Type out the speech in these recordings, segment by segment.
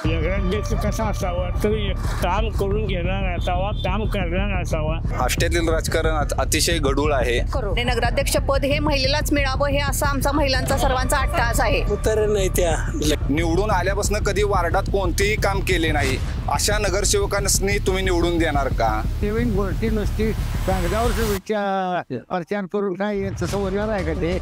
नगराध्यक्ष कसा असावा तर काम करून घेणार असावा, काम करणार असावा. आष्ट्यातील राजकारण अतिशय गढूळ आहे. नगराध्यक्ष पद हे महिलेलाच मिळावं हे असा आमचा महिलांचा सर्वांचा अट्टाहास आहे. उत्तर नाही त्या निवडून आल्यापासून कधी वार्डात कोणतेही काम केले नाही अशा नगरसेवकांनी तुम्ही निवडून देणार का? नवीन गोष्टी नुसती कागदावर प्रचार करून काय तसं वरणार आहे का ते?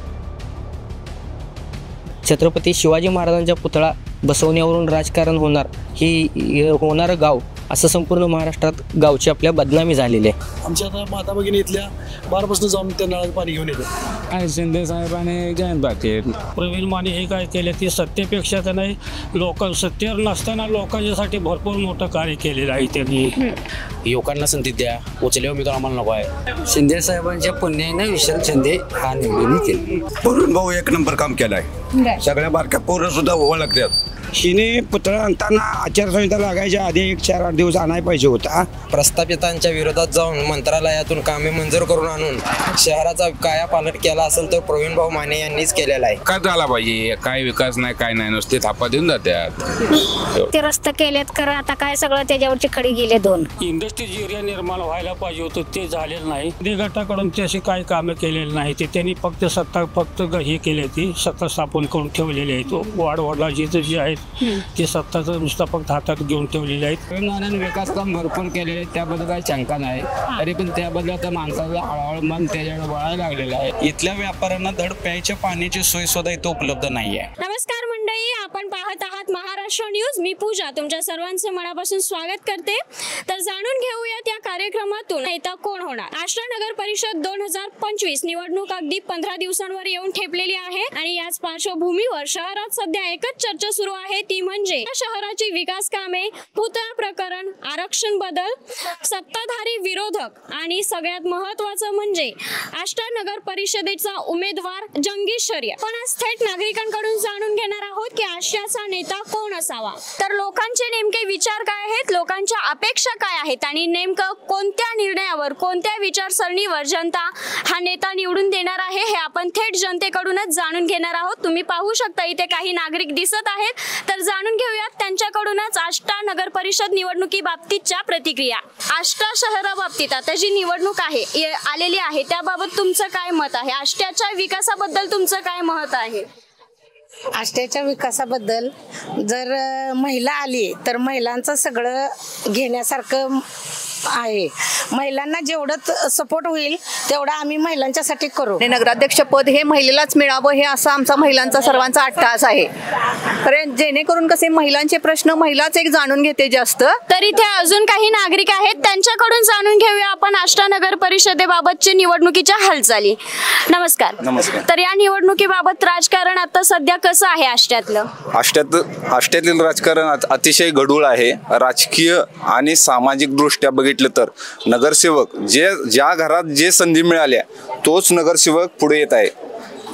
छत्रपती शिवाजी महाराजांचा पुतळा बसवण्यावरून राजकारण होणार ही होणारं गाव असं संपूर्ण महाराष्ट्रात गावची आपल्या बदनामी झालेली आहे. आमच्या आता माता भगिनी इथल्या बारपासून जाऊन त्या नळाचं पाणी घेऊन येतो. आणि शिंदे साहेबांनी जयंत पाटील प्रवीण माने हे काय केले ते सत्तेपेक्षा तर नाही, लोक सत्तेवर नसताना लोकांच्यासाठी भरपूर मोठं कार्य केलेलं आहे त्यांनी. युवकांना संधी द्या, उचले उमेदवार आम्हाला नको आहे. शिंदे साहेबांच्या पुण्याने विशाल शिंदे हा निवडून केले. पुरून भाऊ एक नंबर काम केलाय. सगळ्या बारक्या पोरं सुद्धा ओळखतात. हिने पुतळा आणताना आचारसंहिता लागायच्या आधी 4-8 दिवस आणायला पाहिजे होता. प्रस्थापितांच्या विरोधात जाऊन मंत्रालयातून कामे मंजूर करून आणून शहराचा कायापालट केला असेल तर प्रवीण भाऊ माने यांनीच केलेला आहे. काय झाला पाहिजे, काय विकास नाही, काय नाही, नुसते थापा देऊन जातात. ते रस्ते केलेत कर आता काय सगळं त्याच्यावरची खडी गेले 2. इंडस्ट्रीज एरिया निर्माण व्हायला पाहिजे होतं ते झालेलं नाही. ते गटाकडून तशी काही कामं केलेली नाही. ते त्यांनी फक्त हे केले, ती सत्ता स्थापन करून ठेवलेली आहे. तो वाडवडला जे आहेत ते सत्ताचं नुसतं फक्त हातात घेऊन ठेवलेले आहेत. विकास काम भरपूर केलेले त्याबद्दल काही शंका नाही, तरी पण त्याबद्दल आता माणसाला हळूहळू मन त्याच्याकडे वळायला लागलेलं आहे. इथल्या व्यापाऱ्यांना धड प्यायच्या पाण्याची सोय सुद्धा इथं उपलब्ध नाहीये. नमस्कार मंडळी, आपण पाहत आहात महाराष्ट्र न्यूज. मी पूजा तुमच्या सर्वांचे मनापासून स्वागत करते. तर जाणून घेऊयात या कार्यक्रमातून नेता कोण होणार. आष्टा नगर परिषद 2025 निवडणूक अगदी 15 दिवसांवर येऊन ठेपलेली आहे आणि याच पार्श्वभूमीवर शहरात सध्या एकच चर्चा सुरू आहे, ती म्हणजे शहराची विकास कामे, पुतळा प्रकरण, आरक्षण बदल, सत्ताधारी विरोधक आणि सगळ्यात महत्त्वाचं म्हणजे आष्टा नगर परिषदेचा उमेदवार जंगी शर्यत. पण आज थेट नागरिकांकडून जाणून घेणार आहोत की आष्ट्याचा नेता कोण असावा. तर लोकांचे नेमके विचार काय आहेत, लोकांच्या अपेक्षा काय आहेत आणि नेमकं कोणत्या निर्णयावर, कोणत्या विचारसरणीवर जनता हा नेता निवडून देणार आहे हे आपण थेट जनतेकडूनच जाणून घेणार आहोत. तुम्ही पाहू शकता इथे काही नागरिक दिसत आहेत, तर जाणून घेऊयात त्यांच्याकडूनच आष्टा नगर परिषद निवडणुकीबाबतीतच्या प्रतिक्रिया. आष्टा शहराबाबतीत आता जी निवडणूक आलेली आहे त्याबाबत तुमचं काय मत आहे? आष्ट्याच्या विकासाबद्दल तुमचं काय मत आहे? आष्ट्याच्या विकासाबद्दल जर महिला आली तर महिलांचं सगळं घेण्यासारखं आहे. महिलांना जेवढं सपोर्ट होईल तेवढं आम्ही महिलांच्यासाठी करू. नगराध्यक्ष पद हे महिलेलाच मिळावं हे असा आमचा महिलांचा सर्वांचा अट्टाहास आहे. कारण जेणेकरून कसे महिलांचे प्रश्न महिलाच एक जाणून घेते जास्त. तर इथे अजून काही नागरिक आहेत, त्यांच्याकडून जाणून घेऊया आपण आष्टा नगर परिषदेबाबतची निवडणुकीच्या हालचाली. नमस्कार. नमस्कार. तर या निवडणुकीबाबत राजकारण आता सध्या कसं आहे आष्ट्यातलं? आष्ट्यातील राजकारण अतिशय गढूळ आहे. राजकीय आणि सामाजिक दृष्ट्या बघितलं तर नगरसेवक ज्या घरात जे संधी मिळाल्या तोच नगरसेवक पुढे येत आहे.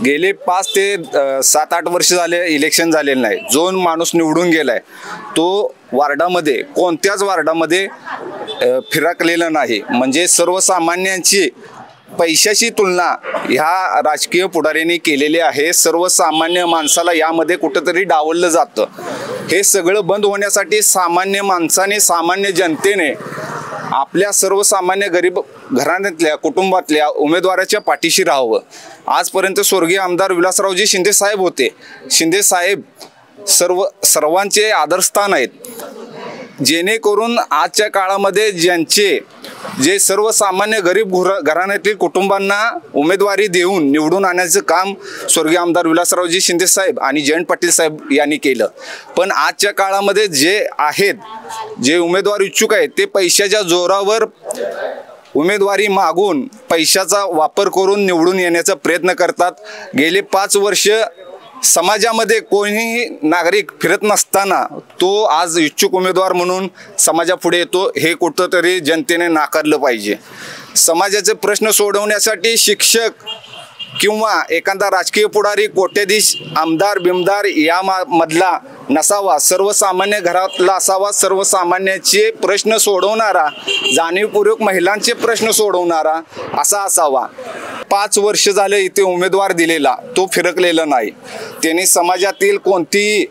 गेले 5 ते 7-8 वर्ष झाले इलेक्शन झालेलं नाही. जो माणूस निवडून गेलाय तो वार्डामध्ये कोणत्याच वार्डामध्ये फिरकलेला नाही. म्हणजे सर्वसामान्यांची पैशाची तुलना ह्या राजकीय पुढाऱ्यांनी केलेली आहे. सर्वसामान्य माणसाला यामध्ये कुठंतरी डावललं जातं. हे सगळं बंद होण्यासाठी सामान्य माणसाने, सामान्य जनतेने आपल्या सर्वसामान्य गरीब घराण्यातल्या कुटुंबातल्या उमेदवाराच्या पाठीशी राहावं. आजपर्यंत स्वर्गीय आमदार विलासरावजी शिंदे साहेब होते. शिंदे साहेब सर्वांचे आदरस्थान आहेत. जेणेकरून आजच्या काळामध्ये जे सर्वसामान्य गरीब घराण्यातील कुटुंबांना उमेदवारी देऊन निवडून आणण्याचं काम स्वर्गीय आमदार विलासरावजी शिंदे साहेब आणि जयंत पाटील साहेब यांनी केलं. पण आजच्या काळामध्ये जे उमेदवार इच्छुक आहेत ते पैशाच्या जोरावर उमेदवारी मागून पैशाचा वापर करून निवडून येण्याचा प्रयत्न करतात. गेले 5 वर्ष समाजामध्ये कोणीही नागरिक फिरत नसताना तो आज इच्छुक उमेदवार म्हणून समाजापुढे येतो. हे कुठंतरी जनतेने नाकारलं पाहिजे. समाजाचे प्रश्न सोडवण्यासाठी शिक्षक किंवा एखादा राजकीय पुढारी, कोट्याधीश, आमदार बिमदार या मधला नसावा, सर्वसामान्य घरातला असावा. सर्वसामान्याचे प्रश्न सोडवणारा, जाणीवपूर्वक महिलांचे प्रश्न सोडवणारा असा असावा. 5 वर्ष झाले इथे उमेदवार दिलेला तो फिरकलेला नाही. त्यांनी समाजातील कोणतीही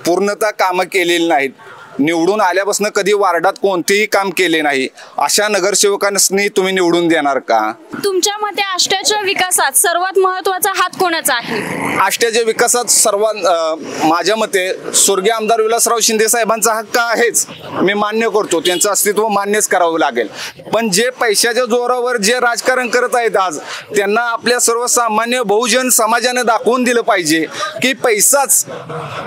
पूर्णतः कामं केलेली नाहीत. निवडून आल्यापासून कधी वार्डात कोणतेही काम केले नाही. अशा नगरसेवकांनी तुम्ही निवडून देणार का? तुमच्या मते आष्ट्याच्या विकासात सर्वात महत्वाचा हात कोणाचा आहे? आष्ट्याच्या विकासात सर्वात माझ्या मते स्वर्गीय आमदार विलासराव शिंदे साहेबांचा हक्क आहेच. मी मान्य करतो, त्यांचं अस्तित्व मान्यच करावं लागेल. पण जे पैशाच्या जोरावर जे राजकारण करत आहेत आज, त्यांना आपल्या सर्वसामान्य बहुजन समाजाने दाखवून दिलं पाहिजे की पैसाच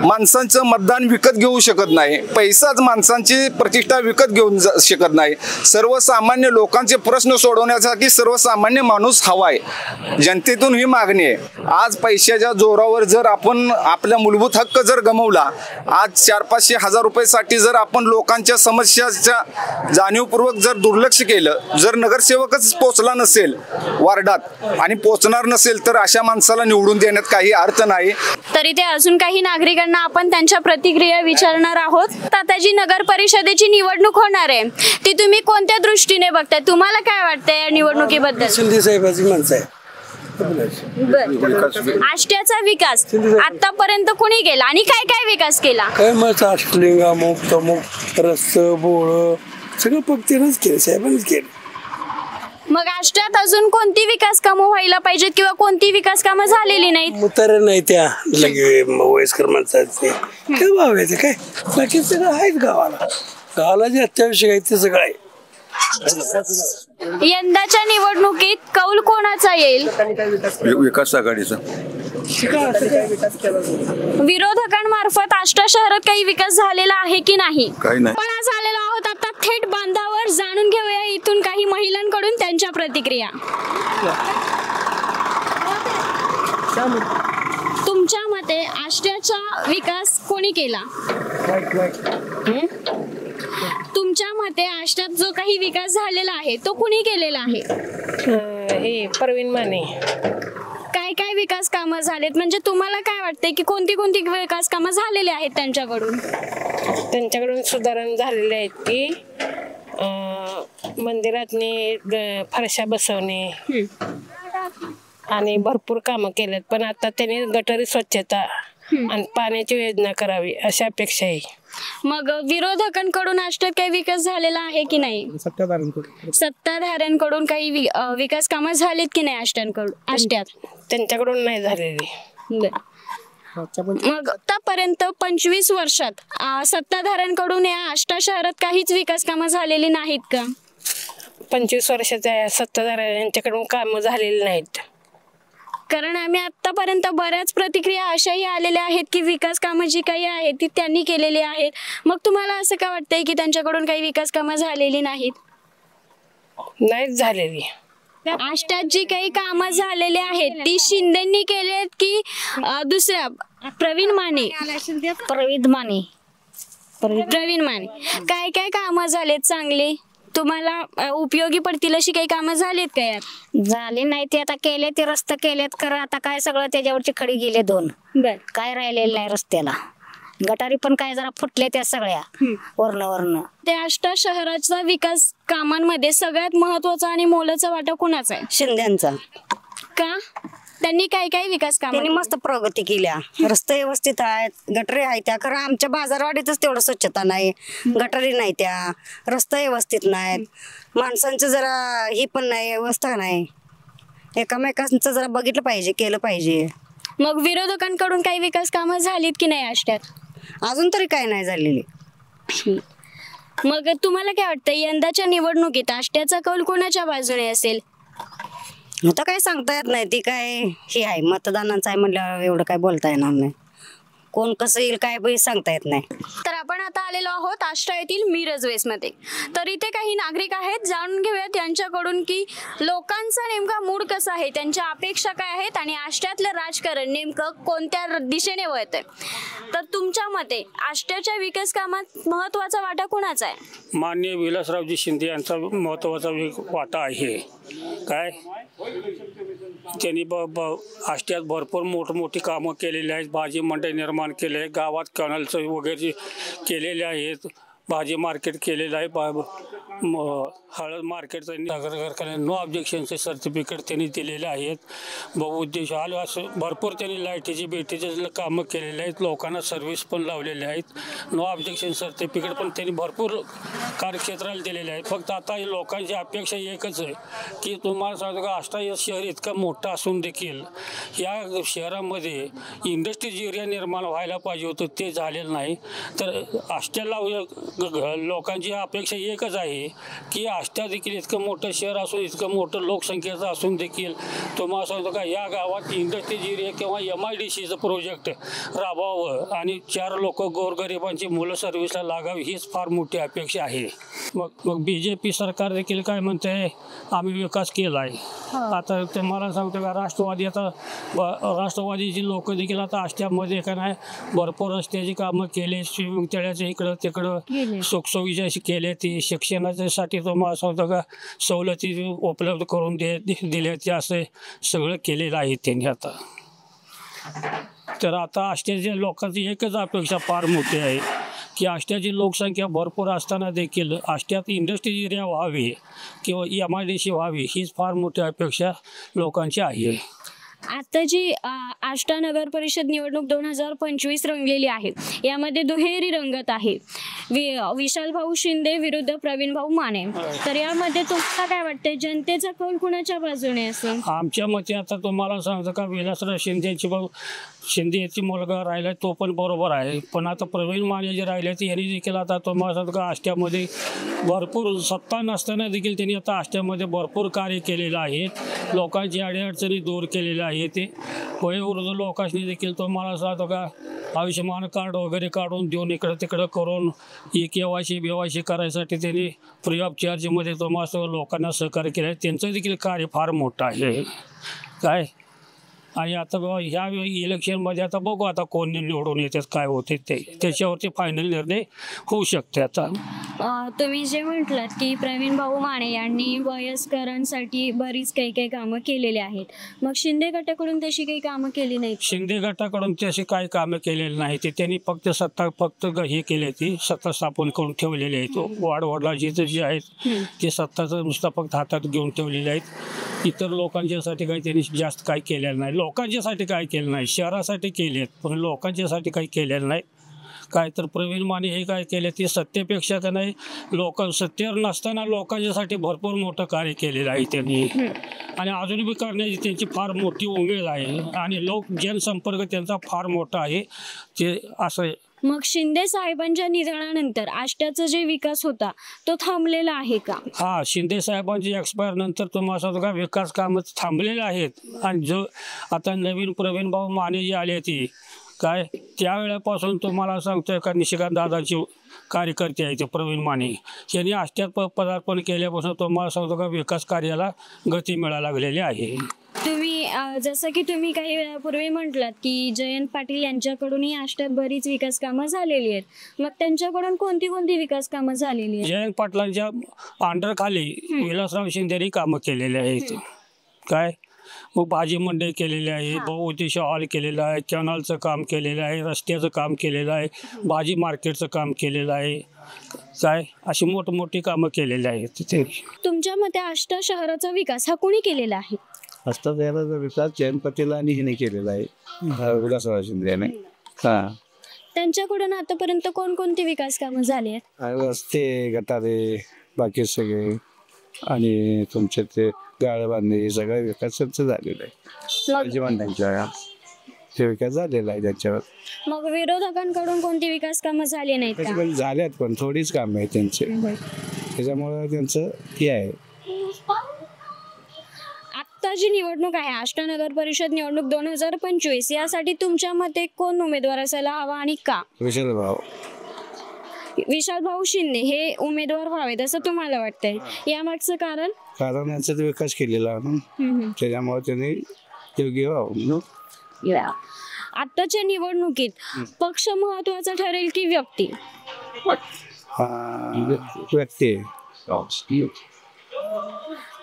माणसांचं मतदान विकत घेऊ शकत नाही, पैसाच माणसांची प्रतिष्ठा विकत घेऊन शकत नाही. सर्वसामान्य लोकांचे प्रश्न सोडवण्यासाठी सर्वसामान्य माणूस हवाय. जनतेतून ही मागणी आहे. आज पैशाच्या जोरावर जर आपण आपला मूलभूत हक्क जर गमावला, आज 400-500 हजार रुपयासाठी जर आपण लोकांच्या समस्याच्या जाणीवपूर्वक जर दुर्लक्ष केलं, जर नगरसेवकच पोचला नसेल वार्डात आणि पोचणार नसेल, तर अशा माणसाला निवडून देण्यात काही अर्थ नाही. तरी ते अजून काही नागरिकांना आपण त्यांच्या प्रतिक्रिया विचारणार आहोत. आता जी नगर परिषदेची निवडणूक होणार आहे ती तुम्ही कोणत्या दृष्टीने बघताय? तुम्हाला काय वाटतंय या निवडणुकीबद्दल? शिंदे साहेबांची माणसं आहे. आष्ट्याचा विकास आतापर्यंत कोणी केला आणि काय काय विकास केला? काय मग अष्टलिंग अमुक तमुक रस्ते बोळ सगळं पक्तीनच केलं, साहेबांनीच केलं. मग आष्ट्यात अजून कोणती विकास कामं व्हायला पाहिजेत किंवा कोणती विकास कामं झालेली नाहीत? मुतार नाही त्या लगे वयस्कर माणसाचे काय भावायचं काय, बाकी सगळं आहेच गावाला जे अत्यावश्यक आहे ते सगळं आहे. यंदाच्या निवडणुकीत कौल कोणाचा येईल? विकास आघाडीचा. विरोधकांमार्फत आष्टा शहरात काही विकास झालेला आहे की नाही? काही नाही. पण आज आलेलो आहोत आता थेट बांधावर, जाणून घेऊया इथून काही महिलांकडून त्यांच्या प्रतिक्रिया. तुमच्या मते आष्ट्याचा विकास कोणी केला? तुमच्या मते आष्ट्यात जो काही विकास झालेला आहे तो कुणी केलेला आहे? प्रवीण माने. काय काय विकास कामं झालेत, म्हणजे तुम्हाला काय वाटतंय की कोणती कोणती विकास कामं झालेली आहेत त्यांच्याकडून? त्यांच्याकडून सुधारणा झालेल्या आहेत की मंदिरातनी फरशा बसवणे आणि भरपूर कामं केलेत. पण आता त्यांनी गटारी स्वच्छता आणि पाण्याची योजना करावी अशी अपेक्षा आहे. मग विरोधकांकडून आष्ट्यात काही विकास झालेला आहे की नाही? सत्ताधाऱ्यांकडून काही विकास कामं झालीत की नाही आष्ट्यात? त्यांच्याकडून नाही झालेली. मग आतापर्यंत 25 वर्षात सत्ताधाऱ्यांकडून या आष्टा शहरात काहीच विकास कामं झालेली नाहीत का? 25 वर्षाच्या सत्ताधाऱ्यांच्याकडून कामं झालेली नाहीत. कारण आम्ही आतापर्यंत बऱ्याच प्रतिक्रिया अशाही आलेल्या आहेत की विकास कामं जी काही आहेत ती त्यांनी केलेली आहेत. मग तुम्हाला असं का वाटतंय की त्यांच्याकडून काही विकास कामं झालेली नाहीत? नाहीच झालेली. आष्ट्यात जी काही कामं झालेली आहेत ती शिंदेंनी केली आहेत की दुसऱ्या प्रवीण माने? काय काय कामं झालेत चांगले, तुम्हाला उपयोगी पडतील अशी काही कामं झालीत का? यात झाली नाही ते आता केले, ते रस्ते केलेत खरं. आता काय सगळं त्याच्यावरची खडी गेले 2. काय राहिलेलं नाही रस्त्याला. गटारी पण काय जरा फुटले त्या सगळ्या वर्ण. त्या आष्टा शहराचा विकास कामांमध्ये सगळ्यात महत्वाचा आणि मोलाचा वाटा कुणाचा आहे? शिंद्यांचा. का? त्यांनी काय काय विकास काम? त्यांनी मस्त प्रगती केल्या. रस्ते व्यवस्थित आहेत, गटारी आहेत त्या. खरं आमच्या बाजारवाडीतच तेवढं स्वच्छता नाही, गटारी नाही त्या, रस्ते व्यवस्थित नाहीत, माणसांचं जरा ही पण नाही, व्यवस्था नाही. एकामेकांचं जरा बघितलं पाहिजे, केलं पाहिजे. मग विरोधकांकडून काही विकास कामं झालीत की नाही आष्ट्यात? अजून तरी काय नाही झालेली. मग तुम्हाला काय वाटतं यंदाच्या निवडणुकीत आष्ट्याचा कौल कोणाच्या बाजूने असेल? आता काय सांगता येत नाही. ती काय हे आहे मतदानाचं आहे म्हणल्यावर एवढं काय बोलता येणार नाही. कोण कसं येईल काय सांगता येत नाही. तर आपण आता आलेलो आहोत आष्टा येथील मिरज वेस्टमध्ये. तर इथे काही नागरिक आहेत, जाणून घेऊया त्यांच्याकडून की लोकांचा नेमका मूड कसा आहे, त्यांच्या अपेक्षा काय आहेत आणि आष्ट्यातलं राजकारण नेमकं कोणत्या दिशेने वळत आहे. तर तुमच्या मते आष्ट्याच्या विकास कामात महत्वाचा वाटा कोणाचा आहे? माननीय विलासरावजी शिंदे यांचा महत्वाचा वाटा आहे. काय त्यांनी आष्ट्यात भरपूर मोठी कामं केलेली आहेत. भाजी मंडई निर्माण केले आहे, गावात कॅनलचं वगैरे केलेले आहेत, भाजी मार्केट केलेलं आहे, हळद मार्केटचं साखर कारखान्यात नो ऑब्जेक्शनचे सर्टिफिकेट त्यांनी दिलेले आहेत. बहुउद्देश आलं असं भरपूर त्यांनी लाईटीची बेटीचे कामं केलेले आहेत. लोकांना सर्व्हिस पण लावलेले आहेत. नो ऑब्जेक्शन सर्टिफिकेट पण त्यांनी भरपूर कार्यक्षेत्राला दिलेले आहेत. फक्त आता लोकांची अपेक्षा एकच आहे की तुम्हाला सांगतो का आष्टा हे शहर इतकं मोठं असून देखील या शहरामध्ये इंडस्ट्रीज एरिया निर्माण व्हायला पाहिजे होतं, ते झालेलं नाही. तर आष्ट्याला लोकांची अपेक्षा एकच आहे की आष्ट्या देखील इतकं मोठं शहर असून इतकं मोठं लोकसंख्येचं असून देखील तुम्हाला सांगतो का या गावात इंडस्ट्रीज एरिया किंवा MIDCचं प्रोजेक्ट राबवावं आणि 4 लोक गोरगरिबांची मुलं सर्व्हिसला लागावी हीच फार मोठी अपेक्षा आहे. मग BJP सरकार देखील काय म्हणते आम्ही विकास केला आहे. आता तुम्हाला सांगतो का राष्ट्रवादीची लोक देखील आता आष्ट्यामध्ये का नाही भरपूर रस्त्याची कामं केले, स्विमिंग तळ्याचे इकडं तिकडं सुखसोयीच्या केले, ती शिक्षणासाठी तुम्हाला सांगतो का सवलती उपलब्ध करून दिल्या ते असं सगळं केलेलं आहे त्यांनी आता. तर आता आष्ट्याच्या लोकांची एकच अपेक्षा फार मोठी आहे की आष्ट्याची लोकसंख्या भरपूर असताना देखील आष्ट्यात इंडस्ट्री एरिया व्हावी किंवा MIDC व्हावी हीच फार मोठी अपेक्षा लोकांची आहे. आता जी आष्टा नगर परिषद निवडणूक 2025 रंगलेली आहे, यामध्ये दुहेरी रंगत आहे. विशाल भाऊ शिंदे विरुद्ध प्रवीण भाऊ माने. तर यामध्ये तुम्हाला काय वाटतंय, जनतेचा कौल कुणाच्या बाजूने असेल? आमच्या मते आता तुम्हाला सांगतो का विलासराव शिंदेची मुलगा राहिला तो पण बरोबर आहे, पण आता प्रवीण माने जे राहिले ते यांनी देखील आता तुम्हाला सांगतो का आष्ट्यामध्ये भरपूर सत्ता नसताना देखील त्यांनी आता आष्ट्यामध्ये भरपूर कार्य केलेलं आहे. लोकांची अडीअडचणी दूर केलेल्या आहे. ते वयोवृद्ध लोकांनी देखील तुम्हाला सांगतो का आयुष्यमान कार्ड वगैरे काढून देऊन इकडं तिकडं करून KYC करायसाठी त्यांनी फ्री ऑफ चार्जमध्ये तुम्हाला लोकांना सहकार्य केलं आहे. त्यांचं देखील कार्य फार मोठं आहे काय. आणि आता ह्या इलेक्शनमध्ये आता बघू आता कोण निवडून येतात काय होते ते, त्याच्यावरती फायनल निर्णय होऊ शकते. आता तुम्ही जे म्हटलात की प्रवीण भाऊ माने यांनी वयस्करांसाठी बरीच काही कामं केलेली आहेत, मग शिंदे गटाकडून तशी काही कामं केली नाहीत? शिंदे गटाकडून तशी काही कामं केलेली नाही. ते त्यांनी फक्त हे केले, ती सत्ता स्थापन करून ठेवलेली आहे. तो वाडवडला जिथं जे आहेत ते सत्ताचं नुसतं फक्त हातात घेऊन ठेवलेले आहेत. इतर लोकांच्यासाठी काही त्यांनी जास्त काही केलेलं नाही. लोकांच्यासाठी काय केलं नाही, शहरासाठी केलेत पण लोकांच्यासाठी काही केलेलं नाही. काय तर प्रवीण माने हे काय केले ते सत्तेपेक्षा का नाही सत्तेवर नसताना लोकांच्यासाठी भरपूर मोठं कार्य केलेलं आहे त्यांनी आणि अजून बी करण्याची त्यांची फार मोठी उमेद आहे आणि जनसंपर्क त्यांचा फार मोठा आहे ते असं. मग शिंदे साहेबांच्या निधनानंतर आष्ट्याचा जे विकास होता तो थांबलेला आहे का? हा, शिंदे साहेबांची एक्सपायर नंतर तुम्हाला सांगतो का विकास कामं थांबलेले आहेत आणि जो आता नवीन प्रवीण भाऊ माने जे आले ती काय त्यावेळेपासून तुम्हाला सांगतोय का निशिकांत दादाची कार्यकर्ते आहे ते प्रवीण माने यांनी आष्ट्यात पदार्पण केल्यापासून तुम्हाला सांगतो का विकास कार्याला गती मिळायला लागलेली आहे. तुम्ही जसं की तुम्ही काही वेळापूर्वी म्हटलात की जयंत पाटील यांच्याकडूनही आष्ट्यात बरीच विकास कामं झालेली आहेत, मग त्यांच्याकडून कोणती विकास कामं झालेली आहेत? जयंत पाटलांच्या अंडरखाली विलासराव शिंदेनी कामं केलेली आहेत काय. मग भाजी मंडई केलेली आहे, बहुउद्देशीय हॉल केलेला आहे, कॅनलचं काम केलेलं आहे, रस्त्याचं काम केलेलं आहे, भाजी मार्केटचं काम केलेलं आहे काय. अशी मोठी कामं केलेली आहेत तिथे. तुमच्या मते आष्टा शहराचा विकास हा कोणी केलेला आहे? आष्टा शहराचा विकास जयंत पाटील आणि हिने केलेला आहे, विलासराव शिंदे याने. त्यांच्याकडून आतापर्यंत कोणकोणती विकास कामं झाली आहेत? रस्ते, गटारे, बाकी सगळे आणि तुमचे ते गाळ बांधणे हे सगळं विकास झालेला आहे. ते विकास झालेला आहे त्याच्यावर. मग विरोधकांकडून कोणती विकास कामं झाली नाहीत का? झाल्यात पण थोडीच कामं आहे त्यांचे, त्याच्यामुळे त्यांचं हे आहे. आता जी निवडणूक आहे आष्टा नगर परिषद निवडणूक 2025 यासाठी तुमच्या मते कोण उमेदवार असायला हवा आणि का? विशाल भाऊ शिंदे हे उमेदवार व्हावेत असं तुम्हाला वाटतंय? यामागचं कारण यांचा विकास केलेला त्याच्यामुळे त्यांनी योग्य व्हावं. आताच्या निवडणुकीत पक्ष महत्वाचा ठरेल की व्यक्ती? व्यक्ती.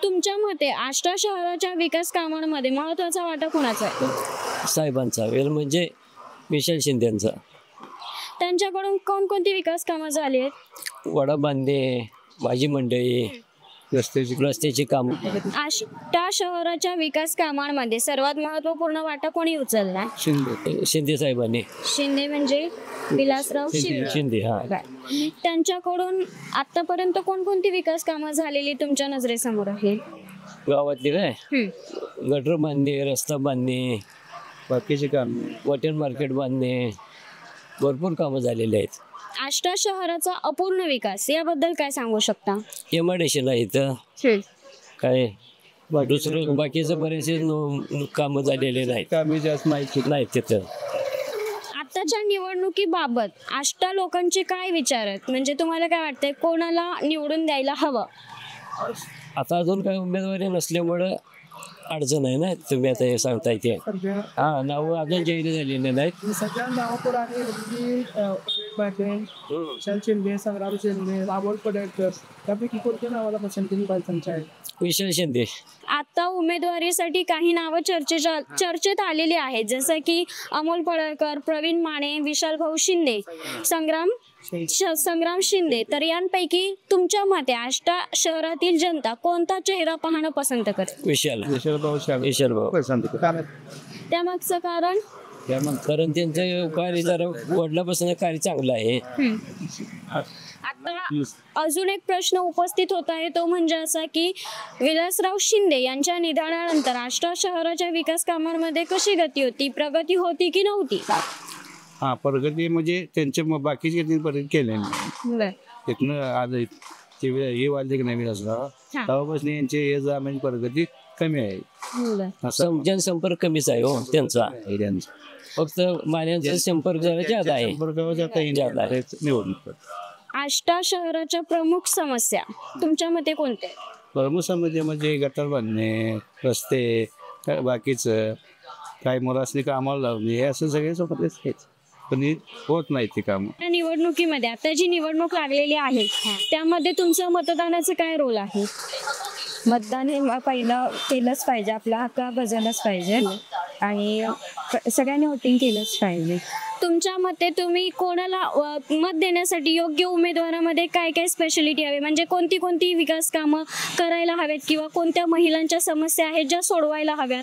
तुमच्या मते आष्टा शहराच्या विकास कामांमध्ये महत्वाचा वाटा कोणाचा आहे? साहेबांचा वेळ म्हणजे विशाल शिंदेचा. त्यांच्याकडून कोणकोणती विकास कामं झाली आहेत? वडा बांधे, भाजी मंडई, रस्त्याची काम. आष्टा शहराच्या विकास कामांमध्ये सर्वात महत्त्वपूर्ण वाटा कोणी उचलला? शिंदे साहेबांनी. शिंदे म्हणजे विलासराव शिंदे. हा. त्यांच्याकडून आतापर्यंत कोणकोणती विकास कामं झालेली तुमच्या नजरेसमोर आहे? गावातली काय गटर बांधणे, रस्ता बांधणे, बाकीचे काम, हॉटेल मार्केट बांधणे, भरपूर कामं झालेली आहेत. आष्टा शहराचा अपूर्ण विकास याबद्दल काय सांगू शकता? एमआयडीसीला इथं काय दुसरं बाकीचं बरेचसे कामं झालेले नाहीत. कामी जास्त माहिती नाहीत तिथं. आताच्या निवडणुकीबाबत आष्टा लोकांचे काय विचार आहेत? म्हणजे तुम्हाला काय वाटतंय कोणाला निवडून द्यायला हवं? आता अजून काही उमेदवारी नसल्यामुळं अडचण आहे ना. तुम्ही आता हे सांगताय ते. हा, नाव अजून जाहीर झालेले नाहीत. विशाल शिंदे. आता उमेदवारीसाठी काही नावं चर्चेत आलेली आहेत, जसं की अमोल पडळकर, प्रवीण माने, विशाल भाऊ शिंदे, संग्राम शिंदे. तर यांपैकी तुमच्या मते आष्टा शहरातील जनता कोणता चेहरा पाहणं पसंत करते? विशाल भाऊ पसंत करते. त्यामागचं कारण? कारण त्यांचं कार्य जरा वडिलापासून कार्य चांगलं आहे. आता अजून एक प्रश्न उपस्थित होत आहे, तो म्हणजे असा की विलासराव शिंदे यांच्या निधनानंतर आष्टा शहराच्या विकास कामांमध्ये कशी गती होती, प्रगती होती की नव्हती? हा, प्रगती म्हणजे त्यांचे बाकीचे प्रगती केले नाही. तिथनं आज हे वाढले की नाही विलासराव, तेव्हापासून यांचे हे म्हणजे प्रगती कमी आहे. जनसंपर्क कमीच आहे हो त्यांचा. फक्त मान्यांचा संपर्क जरा जादा आहे. निवडणूक आष्टा शहराच्या प्रमुख समस्या तुमच्या मते कोणत्या? प्रमुख समस्या म्हणजे गटर बांधणे, रस्ते, बाकीचं काही मुलासनी कामाला लावणे, हे असं सगळे सोबतच आहेत, पण होत नाही ते काम. निवडणुकीमध्ये आता जी निवडणूक लागलेली आहे त्यामध्ये तुमचं मतदानाचं काय रोल आहे? मतदान हे पहिलं केलंच पाहिजे, आपला हक्क बजावलाच पाहिजे आणि सगळ्यांनी वोटिंग केलंच पाहिजे. तुमच्या मते तुम्ही कोणाला मत देण्यासाठी योग्य उमेदवारामध्ये काय काय स्पेशालिटी हवी, म्हणजे कोणती कोणती विकास कामं करायला हवेत किंवा कोणत्या महिलांच्या समस्या आहेत ज्या सोडवायला हव्यात?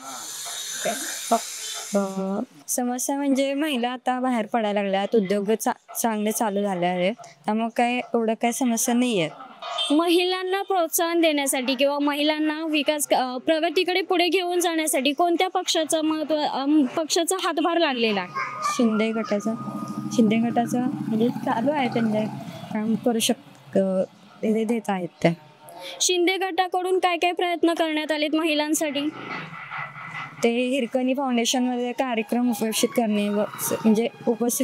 समस्या म्हणजे महिला आता बाहेर पडायला लागल्यात, उद्योग चांगले चालू झाले आहेत, त्यामुळे काय एवढं काय समस्या नाही आहेत. महिलांना प्रोत्साहन देण्यासाठी किंवा महिलांना विकास प्रगतीकडे पुढे घेऊन जाण्यासाठी कोणत्या पक्षाचा हातभार लागलेला आहे? शिंदे गटाचा म्हणजे चालू आहे, त्यांचे काम करू देत आहेत त्या. शिंदे गटाकडून काय काय प्रयत्न करण्यात आलेत महिलांसाठी? ते हिरकणी फाउंडेशनमध्ये कार्यक्रम उपस्थित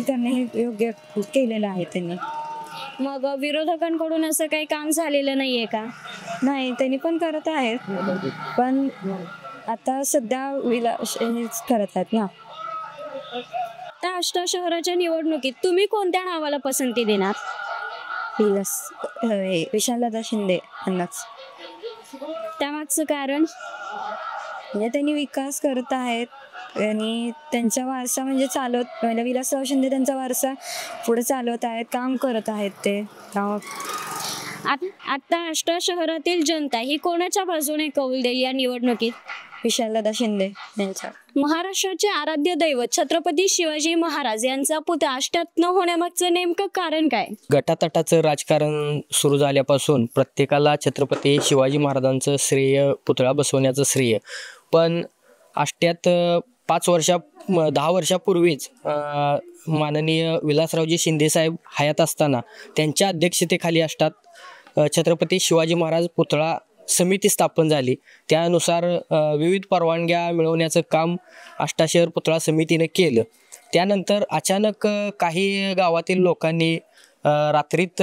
करणे हे योग्य केलेलं आहे त्यांनी. मग विरोधकांकडून असं काही काम झालेलं नाहीये का? नाही, त्यांनी पण करत आहेत, पण आता सध्या करत आहेत ना. त्या आष्टा शहराच्या निवडणुकीत तुम्ही कोणत्या नावाला पसंती देणार? विशालदादा शिंदे यांनाच. त्यामागचं कारण? म्हणजे त्यांनी विकास करत आहेत आणि त्यांचा वारसा म्हणजे विलासराव शिंदे त्यांचा वारसा पुढे चालवत आहेत, काम करत आहेत ते. आता आष्टा शहरातील जनता ही कोणाच्या बाजूने कौल देईल या निवडणुकीत? विशालदादा शिंदे यांच्या. महाराष्ट्राचे आराध्य दैवत छत्रपती शिवाजी महाराज यांचा पुतळा आष्टात न होण्यामागचं नेमकं कारण काय? गटातटाचं राजकारण सुरू झाल्यापासून प्रत्येकाला छत्रपती शिवाजी महाराजांचं श्रेय, पुतळा बसवण्याचं श्रेय, पण आष्ट्यात 10 वर्षापूर्वीच माननीय विलासरावजी शिंदे साहेब हयात असताना त्यांच्या अध्यक्षतेखाली आष्टात छत्रपती शिवाजी महाराज पुतळा समिती स्थापन झाली. त्यानुसार विविध परवानग्या मिळवण्याचं काम आष्टा शहर पुतळा समितीनं केलं. त्यानंतर अचानक काही गावातील लोकांनी रात्रीत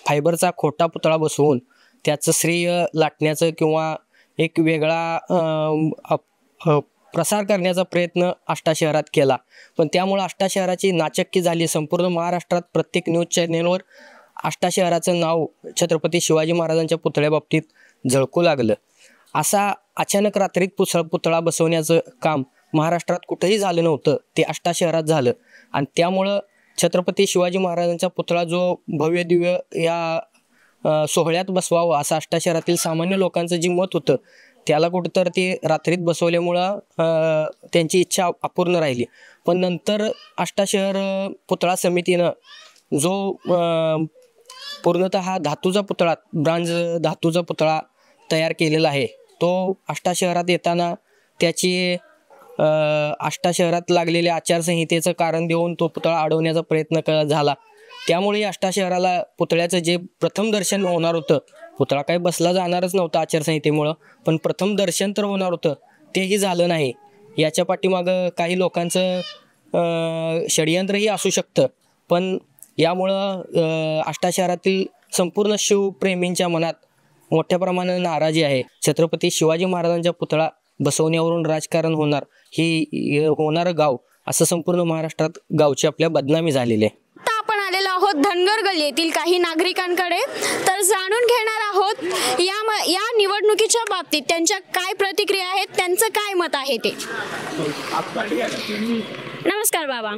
फायबरचा खोटा पुतळा बसवून त्याचं श्रेय लाटण्याचं किंवा एक वेगळा प्रसार करण्याचा प्रयत्न आष्टा शहरात केला, पण त्यामुळे आष्टा शहराची नाचक्की झाली. संपूर्ण महाराष्ट्रात प्रत्येक न्यूज चॅनेलवर आष्टा शहराचं नाव छत्रपती शिवाजी महाराजांच्या पुतळ्याबाबतीत झळकू लागलं. असा अचानक रात्रीत पुतळा बसवण्याचं काम महाराष्ट्रात कुठंही झालं नव्हतं, ते आष्टा शहरात झालं. आणि त्यामुळं छत्रपती शिवाजी महाराजांचा पुतळा जो भव्य दिव्य या सोहळ्यात बसवावं असं आष्टा शहरातील सामान्य लोकांचं जे मत होतं त्याला कुठंतर ते रात्रीत बसवल्यामुळं त्यांची इच्छा अपूर्ण राहिली. पण नंतर आष्टा शहर पुतळा समितीनं जो पूर्णतः धातूचा पुतळा, ब्रांज धातूचा पुतळा तयार केलेला आहे, तो आष्टा शहरात येताना त्याची आष्टा शहरात लागलेल्या आचारसंहितेचं कारण देऊन तो पुतळा अडवण्याचा प्रयत्न झाला. त्यामुळे आष्टा शहराला पुतळ्याचं जे प्रथम दर्शन होणार होतं, पुतळा काही बसला जाणारच नव्हता आचारसंहितेमुळं, पण प्रथम दर्शन तर होणार होतं तेही झालं नाही. याच्या पाठीमागं काही लोकांचं षडयंत्रही असू शकतं, पण यामुळं आष्टा शहरातील संपूर्ण शिवप्रेमींच्या मनात मोठ्या प्रमाणात नाराजी आहे. छत्रपती शिवाजी महाराजांच्या पुतळा बसवण्यावरून राजकारण होणार, ही होणारं गाव असं संपूर्ण महाराष्ट्रात गावची आपल्या बदनामी झालेली आहे. आता आपण आलेलो आहोत धनगर गल्ली येथील काही नागरिकांकडे, तर जाणून घेणार आहोत या निवडणुकीच्या बाबतीत त्यांच्या काय प्रतिक्रिया आहेत, त्यांचं काय मत आहे ते. नमस्कार बाबा,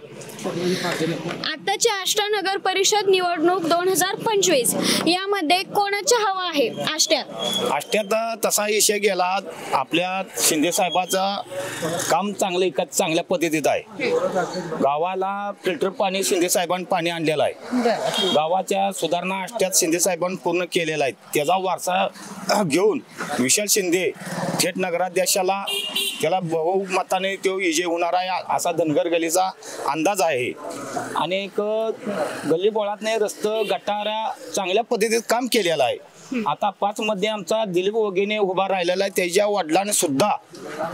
आताची आष्टा नगर परिषद निवडणूक 2025 यामध्ये कोणाची हवा आहे आष्ट्यात? आष्ट्यात तसा विषय गेला, आपल्या शिंदे साहेबाचा काम चांगल्या पद्धतीत आहे. गावाला फिल्टर पाणी शिंदे साहेबांनी पाणी आणलेलं आहे. गावाच्या सुधारणा आष्ट्यात शिंदे साहेबांनी पूर्ण केलेला आहे. त्याचा वारसा घेऊन विशाल शिंदे थेट नगराध्यक्षाला त्याला बहुमताने तो विजय होणार आहे असा धनगर गल्लीचा अंदाज आहे. आणि गल्ली बोळातने रस्ते गटारा चांगल्या पद्धतीत काम केलेलं आहे. आता 5 मध्ये आमचा दिलीप वगेने उभा राहिलेला आहे. त्याच्या वडिलांनी सुद्धा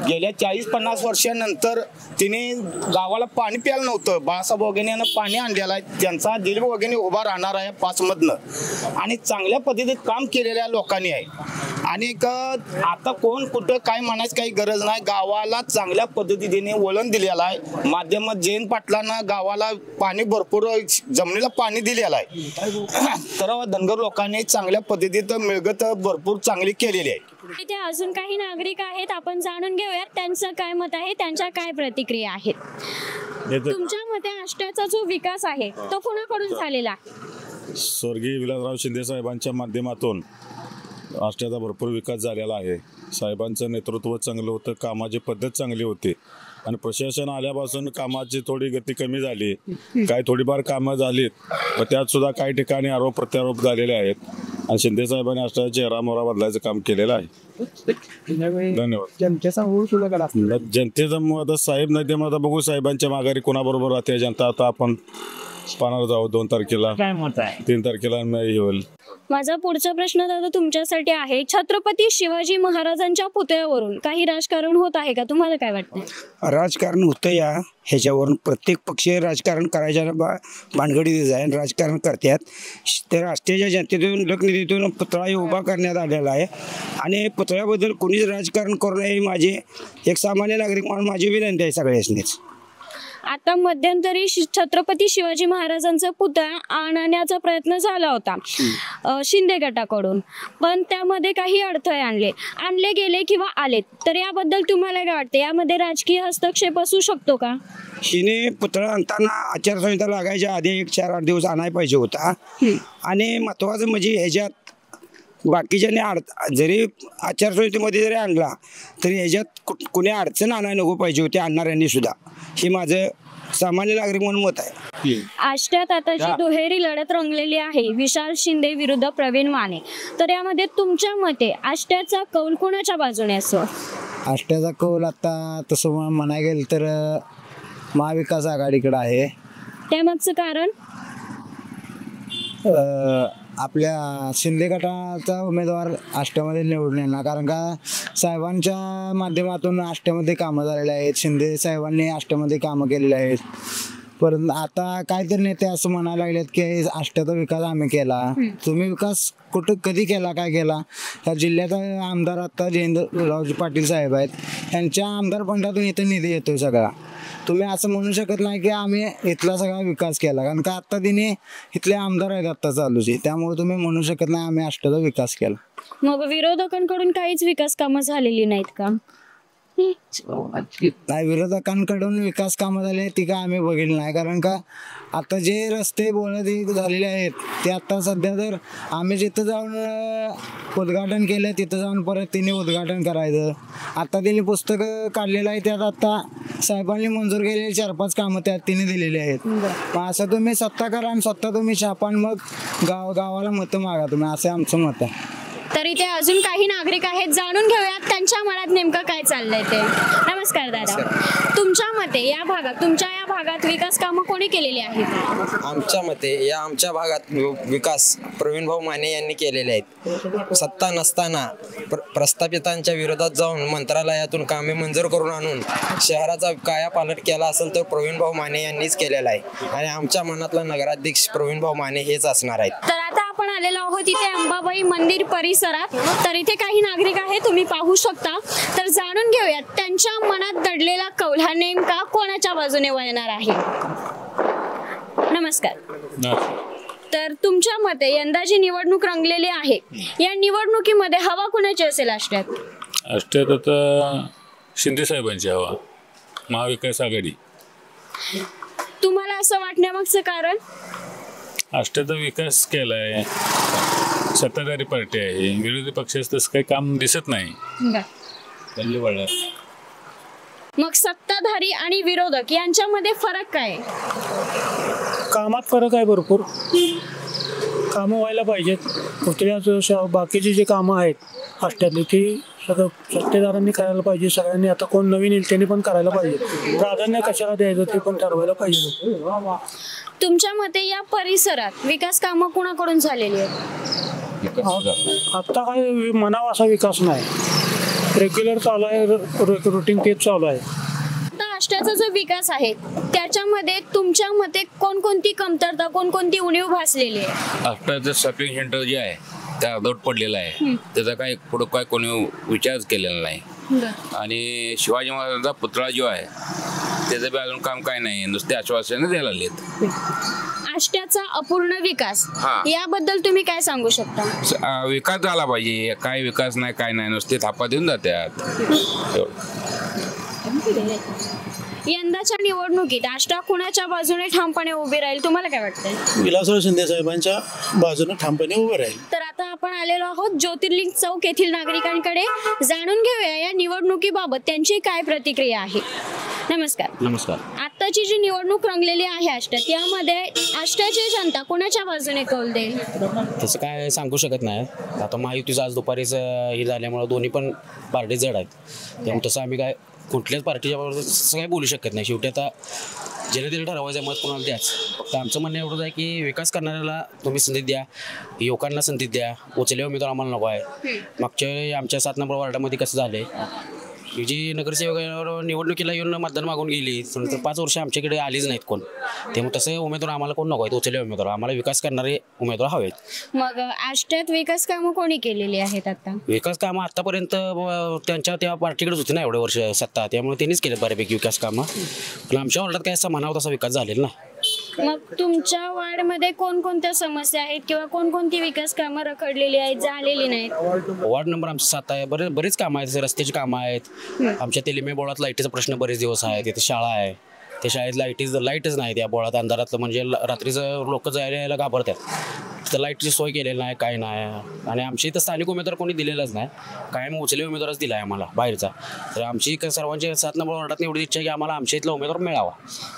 गेल्या 40-50 वर्षांनंतर तिने गावाला पाणी प्यायला नव्हतं, बाळासाहेब वगेने यांना पाणी आणलेलं आहे. त्यांचा दिलीप वगेने उभा राहणार आहे 5 मधनं आणि चांगल्या पद्धतीत काम केलेल्या लोकांनी आहे. आणि आता कोण कुठं काय म्हणायचं काही गरज नाही, गावाला चांगल्या पद्धतीने वळण दिलेलं आहे. माध्यमात जयंत पाटलांना गावाला पाणी भरपूर जमिनीला पाणी दिलेलं आहे. तर धनगर लोकांनी चांगल्या पद्धतीत मिळगत भरपूर चांगली केलेली आहे. इथे अजून काही नागरिक आहेत, आपण जाणून घेऊयात त्यांचं काय मत आहे, त्यांच्या काय प्रतिक्रिया आहेत. तुमच्या मते आष्ट्याचा जो विकास आहे तो कोणाकडून झालेला आहे? स्वर्गीय विलासराव शिंदे साहेबांच्या माध्यमातून आष्ट्याचा भरपूर विकास झालेला आहे. साहेबांचं नेतृत्व चांगलं होतं, कामाची पद्धत चांगली होती आणि प्रशासन आल्यापासून कामाची थोडी गती कमी झाली, काही थोडीफार कामं झालीत, पण त्यात सुद्धा काही ठिकाणी आरोप प्रत्यारोप झालेले आहेत. आणि शिंदे साहेबांनी आष्ट्याचा चेहरा मोहरा बदलायचं काम केलेलं आहे. धन्यवाद. जनतेचं मत साहेब नाही ते मत बघू, साहेबांच्या माघारी कोणाबरोबर राहते जनता. आता आपण पाहणार जाऊ 2 तारखेला, 3 तारखेला होईल. माझा पुढचा प्रश्न दादा तुमच्यासाठी आहे, छत्रपती शिवाजी महाराजांच्या पुतळ्यावरून काही राजकारण होत आहे का? तुम्हाला काय वाटतं? राजकारण होतं ह्याच्यावरून प्रत्येक पक्ष राजकारण करायच्या भानगडीत जाईल, राजकारण करतात. तर राष्ट्रीय जनतेतून लोकनिधीतून पुतळा उभा करण्यात आलेला आहे आणि पुतळ्याबद्दल कोणीच राजकारण करू नये माझी एक सामान्य नागरिक म्हणून माझी विनंती आहे सगळ्यांनीच. आता मध्यंतरी छत्रपती शिवाजी महाराजांचा पुतळा आणण्याचा प्रयत्न झाला होता शिंदे गटाकडून, पण त्यामध्ये काही अडथळे आणले गेले किंवा आलेत, तर याबद्दल तुम्हाला काय वाटते? यामध्ये राजकीय हस्तक्षेप असू शकतो का? हिने पुतळा आणताना आचारसंहिता लागायच्या आधी 1-4-8 दिवस आणायला पाहिजे होता. आणि महत्वाचं म्हणजे ह्याच्यात बाकीच्याने जरी आचारसंहितेमध्ये जरी आणला तरी ह्याच्यात कुणी अडचण आणायला नको पाहिजे होती आणणाऱ्यांनी सुद्धा. हे माझं सामान्य नागरिक म्हणून मत आहे. आष्ट्यात आताची दुहेरी लढत रंगलेली आहे, विशाल शिंदे विरुद्ध प्रवीण माने, तर यामध्ये तुमच्या मते आष्ट्याचा कौल कोणाच्या बाजूने असतो? आष्ट्याचा कौल आता तसं म्हणायला गेलं तर महाविकास आघाडीकडे आहे. त्यामागचं कारण आपल्या शिंदे गटाचा उमेदवार आष्ट्यामध्ये निवडून येणार, कारण का साहेबांच्या माध्यमातून आष्ट्यामध्ये कामं झालेले आहेत. शिंदे साहेबांनी आष्ट्यामध्ये कामं केलेली आहेत. परंतु आता काहीतरी नेते असं म्हणायला लागलेत की आष्ट्याचा विकास आम्ही केला. तुम्ही विकास कुठं कधी केला, काय केला? या जिल्ह्याचा आमदार आता जयेंद्ररावजी पाटील साहेब आहेत, यांच्या आमदार फंडातून इथं निधी येतोय सगळा. तुम्ही असं म्हणू शकत नाही की आम्ही इथला सगळा विकास केला, कारण का आत्ता तिने इथले आमदार आहेत आत्ता चालूचे, त्यामुळे तुम्ही म्हणू शकत नाही आम्ही आष्ट्याचा विकास केला. मग विरोधकांकडून काहीच विकास कामं झालेली नाहीत का? नाही, विरोधकांकडून विकास कामं झाले ती काय आम्ही बघितली नाही. कारण का आता जे रस्ते बोलत झालेले आहेत ते आता सध्या तर आम्ही जिथं जाऊन उद्घाटन केलं तिथं जाऊन परत तिने उद्घाटन करायचं. आता तिने पुस्तकं काढलेलं आहे त्यात आता साहेबांनी मंजूर केलेली 4-5 कामं त्यात तिने दिलेली आहेत. मग असं तुम्ही सत्ता करा आणि स्वतः तुम्ही छापा आणि मग गावाला मतं मागा तुम्ही, असं आमचं मत आहे. तर इथे अजून काही नागरिक आहेत, जाणून घेऊयात त्यांच्या मनात नेमकं काय चाललंय ते. नमस्कार दादा, तुमच्या मते तुमच्या या भागात विकास कामं कोणी केलेली आहेत? आमच्या मते आमच्या भागात विकास प्रवीण भाऊ माने यांनी केलेले आहेत. सत्ता नसताना प्रस्थापितांच्या विरोधात जाऊन मंत्रालयातून कामे मंजूर करून आणून शहराचा कायापालट केला असेल तर प्रवीण भाऊ माने यांनीच केलेला आहे आणि आमच्या मनातला नगराध्यक्ष प्रवीण भाऊ माने हेच असणार आहेत. तर आता आपण आलेलो आहोत इथे अंबाबाई मंदिर परिसरात. तर इथे काही नागरिक आहेत, तुम्ही पाहू शकता. तर जाणून घेऊयात त्यांच्या मनात दडलेला कौल हा नेमका कोणाच्या बाजूने वळणार आहे. नमस्कार. तर तुमच्या मते यंदा जी निवडणूक रंगलेली आहे या निवडणुकीमध्ये हवा कुणाची असेल आष्ट्यात? आष्ट्यात आता शिंदे साहेबांची हवा, महाविकास आघाडी. तुम्हाला असं वाटण्यामागचं कारण? आष्ट्याचा विकास केलाय, सत्ताधारी पार्टी आहे, विरोधी पक्षाचं तसं काही काम दिसत नाही. मग सत्ताधारी आणि विरोधक यांच्यामध्ये फरक काय? कामात फरक आहे, भरपूर कामं व्हायला पाहिजेत. पुतळ्याचं बाकीची जी कामं आहेत आष्ट्यातली ती सगळं सत्तेदारांनी करायला पाहिजे. सगळ्यांनी आता कोण नवीन येईल त्यांनी पण करायला पाहिजे. प्राधान्य कशाला द्यायचं ते पण ठरवायला पाहिजे. तुमच्या मते या परिसरात विकास कामं कुणाकडून झालेली आहेत? आता काय म्हणावा असा विकास नाही, रेग्युलर चालू आहे, रुटीन तेच चालू आहे. आता आष्ट्याचा जो विकास आहे त्याच्यामध्ये तुमच्या मते कोणकोणती कमतरता, कोणकोणती उणीव भासलेली आहे? आष्ट्याचं शॉपिंग सेंटर जे आहे त्या अर्धवट पडलेलं आहे, त्याचा काय पुढं काय कोणी विचारच केलेला नाही. आणि शिवाजी महाराजांचा पुतळा जो आहे त्याचं बी अजून काम काय नाही, नुसते आश्वासनं द्यायला लागलेत. आष्ट्याचा अपूर्ण विकास याबद्दल तुम्ही काय सांगू शकता? विकास झाला पाहिजे, काय विकास नाही काय नाही, नुसते थापा देऊन जातात. यंदाच्या निवडणुकीत आष्टा कुणाच्या बाजूने ठामपणे उभी राहील तुम्हाला काय वाटतंय? विलासराव शिंदे साहेबांच्या बाजूने ठामपणे उभे राहील. तर आता आपण आलेलो आहोत ज्योतिर्लिंग चौक येथील नागरिकांकडे, जाणून घेऊया या निवडणुकीबाबत त्यांची काय प्रतिक्रिया आहे. नमस्कार. नमस्कार. आत्ताची जी निवडणूक रंगलेली आहे आष्ट्यात, यामध्ये आष्ट्याची जनता कोणाच्या बाजूने कौल देईल? तसं काय सांगू शकत नाही. आता महायुतीचं आज दुपारीच हे झाल्यामुळे दोन्ही पण पार्टी जड आहेत, त्यामुळे तसं आम्ही काय कुठल्याच पार्टीच्या बाबतीत तसं काही बोलू शकत नाही. शेवटी आता जनतेला ठरवायचं मत कोणाला द्याच. फक्त आमचं म्हणणं एवढंच आहे की विकास करणाऱ्याला तुम्ही संधी द्या, युवकांना संधी द्या. उचलले उमेदवार आम्हाला नको आहे. मागच्या वेळी आमच्या 7 नंबर वार्डामध्ये कसं झालं, जी नगरसेवकावर निवडणुकीला येऊन मतदान मागून गेली तर 5 वर्ष आमच्याकडे आलीच नाहीत कोण. त्यामुळे तसं उमेदवार आम्हाला कोण नको आहेत, उचलले उमेदवार. आम्हाला विकास करणारे उमेदवार हवेत. मग आष्ट्यात विकास कामं कोणी केलेली आहेत? आता विकास कामं आतापर्यंत त्यांच्या त्या पार्टीकडेच होती ना एवढे वर्ष सत्ता, त्यामुळे त्यांनीच केले बऱ्यापैकी विकास कामं. पण आमच्या वार्डात काय असं म्हणावं तसा विकास झालेला ना. मग तुमच्या वार्डमध्ये कोणकोणत्या समस्या आहेत किंवा कोणकोणती विकास कामं रखडलेली आहेत, झालेली नाहीत? वार्ड नंबर आमचा 7 आहे. बरेच कामं आहेत, रस्त्याची कामं आहेत. आमच्या तेलिमे बोळात लाईटीचा प्रश्न बरेच दिवस आहे. तिथे शाळा आहे, त्या शाळेत लाईटच नाही. त्या बोळात अंधारातलं म्हणजे रात्रीचं लोक जायला यायला घाबरतात. तिथं लाईटची सोय केलेली नाही, काय नाही. आणि आमच्या इथं स्थानिक उमेदवार कोणी दिलेलाच नाही, कायम उचले उमेदवारच दिला आहे आम्हाला बाहेरचा. तर आमची सर्वांची 7 नंबर वार्डात एवढी इच्छा आहे की आम्हाला आमच्या इथला उमेदवार मिळावा.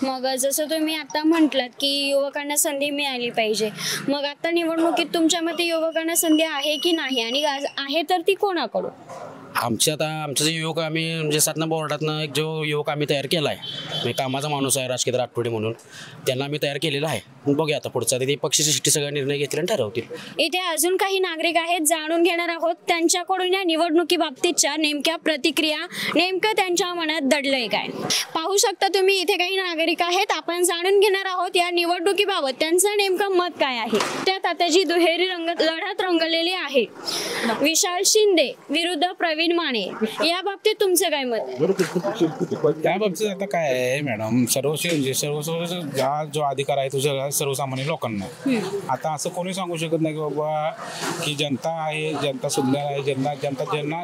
मग जसं तुम्ही आता म्हटलात की युवकांना संधी मिळाली पाहिजे, मग आता निवडणुकीत तुमच्या मते युवकांना संधी आहे की नाही, आणि आहे तर ती कोणाकडून? आमचं जे युवक आम्ही म्हणजे 7 नंबर वार्डातनं एक जो युवक आम्ही तयार केला आहे, म्हणजे कामाचा माणूस आहे राजकेंद्र आठवडे म्हणून, त्यांना आम्ही तयार केलेला आहे. बघूया आता पुढचा ते पक्षाची शिट्टी सगळा निर्णय घेतले आणि ठरवतील. इथे अजून काही नागरिक आहेत, जाणून घेणार आहोत त्यांच्याकडून या निवडणुकीबाबतीच्या नेमक्या प्रतिक्रिया, नेमकं त्यांच्या मनात दडलंय काय. पाहू शकता तुम्ही इथे काही नागरिक आहेत, आपण जाणून घेणार आहोत या निवडणुकीबाबत त्यांचं नेमकं मत काय आहे. त्यात आता जी दुहेरी लढत रंगलेली आहे, विशाल शिंदे विरुद्ध प्रवीण प्रवीण माने, या बाबतीत तुमचं काय मत आहे? त्या बाबतीत आता काय आहे मॅडम, सर्व जो अधिकार आहे तो सर्वसामान्य लोकांना. आता असं कोणी सांगू शकत नाही की बाबा की जनता आहे, जनता सुज्ञान आहे,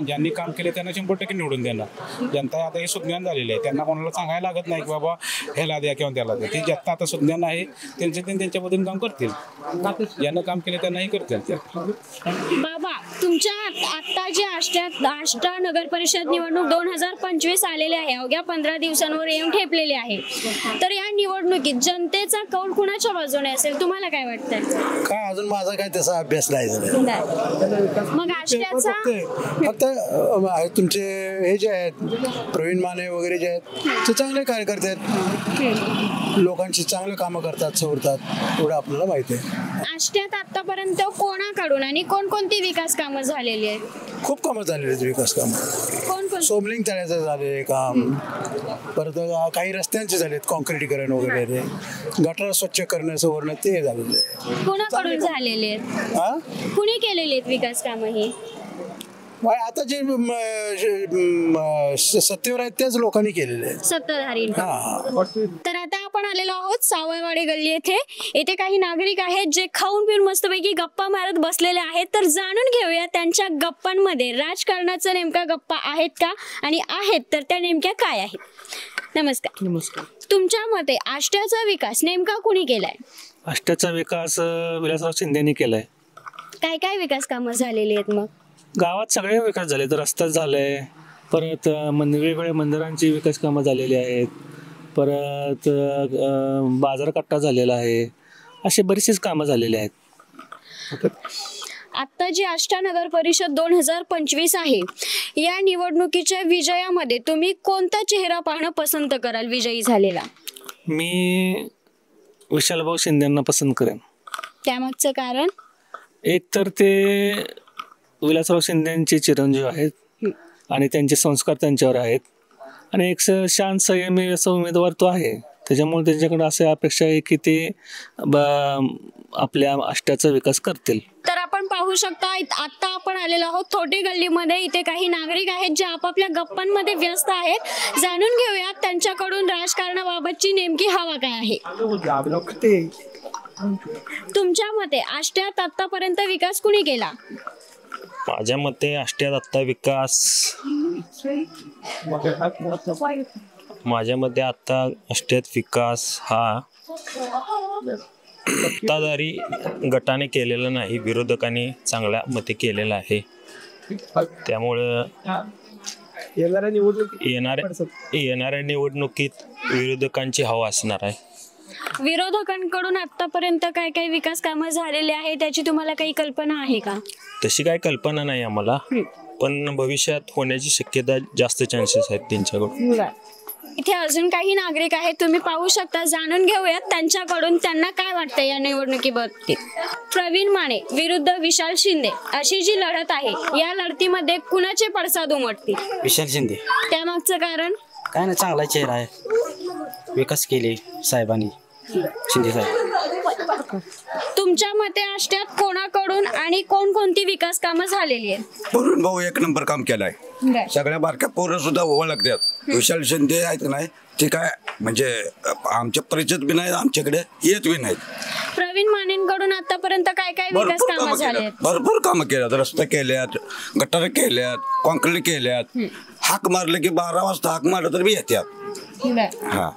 ज्यांनी काम केले त्यांना 100% निवडून देणार. जनता आता हे सुज्ञान झालेले आहे, त्यांना कोणाला सांगायला लागत नाही की बाबा ह्याला द्या किंवा त्याला द्या. ती जनता आता सुज्ञान आहे, त्यांच्या पद्धतीने काम करतील. ज्यांना काम केले त्यांनाही करतील. बाबा, तुमच्या आता जे आष्टा नगर परिषद निवडणूक 2025 आलेले आहे, अवघ्या 15 दिवसांवर येऊन ठेपलेले आहे, तर या निवडणुकीत जनतेचा कौल कुणाच्या बाजूने असेल, तुम्हाला काय वाटतंय? काय अजून माझा काय तसा अभ्यास नाही झाला. मग आष्ट्याचा फक्त तुमचे हे जे आहेत प्रवीण माने वगैरे जे आहेत ते चांगले कार्यकर्ते आहेत, लोकांची चांगले कामं करतात, सवरतात, एवढं आपल्याला माहिती आहे. आष्ट्यात आतापर्यंत कोणाकडून आणि कोणकोणती विकास कामं झालेली आहेत? खूप कामं झालेली आहेत विकास कामं. सोमलिंग तळ्याचं झाले काम, परत काही रस्त्यांचे झालेत कॉन्क्रिटीकरण वगैरे, गटार स्वच्छ करणं सवरणं ते झालेलं आहे. कोणाकडून झालेले आहेत? कुणी केलेले आहेत विकास कामं ही? आता जे सत्तेवर आहेत त्याच लोकांनी केलेले आहेत, सत्ताधारी. तर आता आपण आलेलो आहोत सावळवाडी गल्ली येथे काही नागरिक आहेत जे खाऊन पिऊन मस्तपैकी गप्पा मारत बसलेले आहेत. तर जाणून घेऊया त्यांच्या गप्पांमध्ये राजकारणाचं नेमका गप्पा आहेत का, आणि आहेत तर त्या नेमक्या काय आहेत. नमस्कार. नमस्कार. तुमच्या मते आष्ट्याचा विकास नेमका कुणी केलाय? आष्ट्याचा विकास विलासराव शिंदेनी केलाय. काय काय विकास कामं झालेली आहेत? मग गावात सगळे विकास झाले, तर रस्ता झालाय, परत वेगवेगळ्या मंदिरांची विकास कामं झालेली आहेत, परत बाजारकट्टा झालेला आहे, असे बरीचशीच कामं झालेली आहेत. आता जी आष्टा नगर परिषद 2025 आहे, या निवडणुकीच्या विजयामध्ये तुम्ही कोणता चेहरा पाहणं पसंत कराल विजयी झालेला? मी विशालभाऊ शिंदेंना पसंत करेन. त्यामागचं कारण? एक तर ते विलासराव शिंदेचे चिरंजीव आहेत आणि त्यांचे संस्कार त्यांच्यावर आहेत, आणि एक शांत संयमी असा उमेदवार तो आहे, त्याच्यामुळे त्यांच्याकडे असे अपेक्षा आहे की ते आपल्या आष्ट्याचा विकास करतील. तर आपण पाहू शकता आता आपण आलेलो आहोत थोटी गल्लीमध्ये. इथे काही नागरिक आहेत जे आपापल्या गप्पांमध्ये व्यस्त आहेत. जाणून घेऊया त्यांच्याकडून राजकारणाबाबतची नेमकी हवा काय आहे. तुमच्या मते आष्ट्यात आतापर्यंत विकास कुणी केला? माझ्या मते आष्ट्यात आता विकास हा सत्ताधारी गटाने केलेला नाही, विरोधकांनी चांगल्या मते केलेला आहे. त्यामुळं येणाऱ्या निवडणुकीत विरोधकांची हवा असणार आहे. विरोधकांकडून आतापर्यंत काय काय विकास कामं झालेले आहे त्याची तुम्हाला काही कल्पना आहे का? तशी काही कल्पना नाही आम्हाला, पण भविष्यात होण्याची शक्यता जास्त चान्सेस आहेत त्यांच्याकडून. इथे अजून काही नागरिक आहेत, तुम्ही पाहू शकता. जाणून घेऊयात त्यांच्याकडून त्यांना काय वाटतं या निवडणुकीबाबतीत. प्रवीण माने विरुद्ध विशाल शिंदे अशी जी लढत आहे, या लढतीमध्ये कुणाचे पडसाद उमटतील? विशाल शिंदे. त्यामागचं कारण? काय नाही, चांगला चेहरा आहे, विकास केले साहेबांनी, शिंदे साहेब. तुमच्या मते आष्ट्यात कोणाकडून आणि कोणकोणती विकास कामं झालेली आहेत? प्रवीण भाऊ एक नंबर काम केलाय, सगळ्या बारक्या पोरं सुद्धा ओळखतात. विशाल शिंदे आहेत नाही ते काय म्हणजे आमच्या परिचित बी नाही, आमच्याकडे येत बी नाहीत. प्रवीण मानेंकडून आतापर्यंत काय काय विकास कामं झाले? भरपूर कामं केल्यात, रस्ते केल्यात, गटार केल्यात, कॉन्क्रीट केल्यात. हाक मारलं की 12 वाजता हाक मारलं तर बी येतात. हा,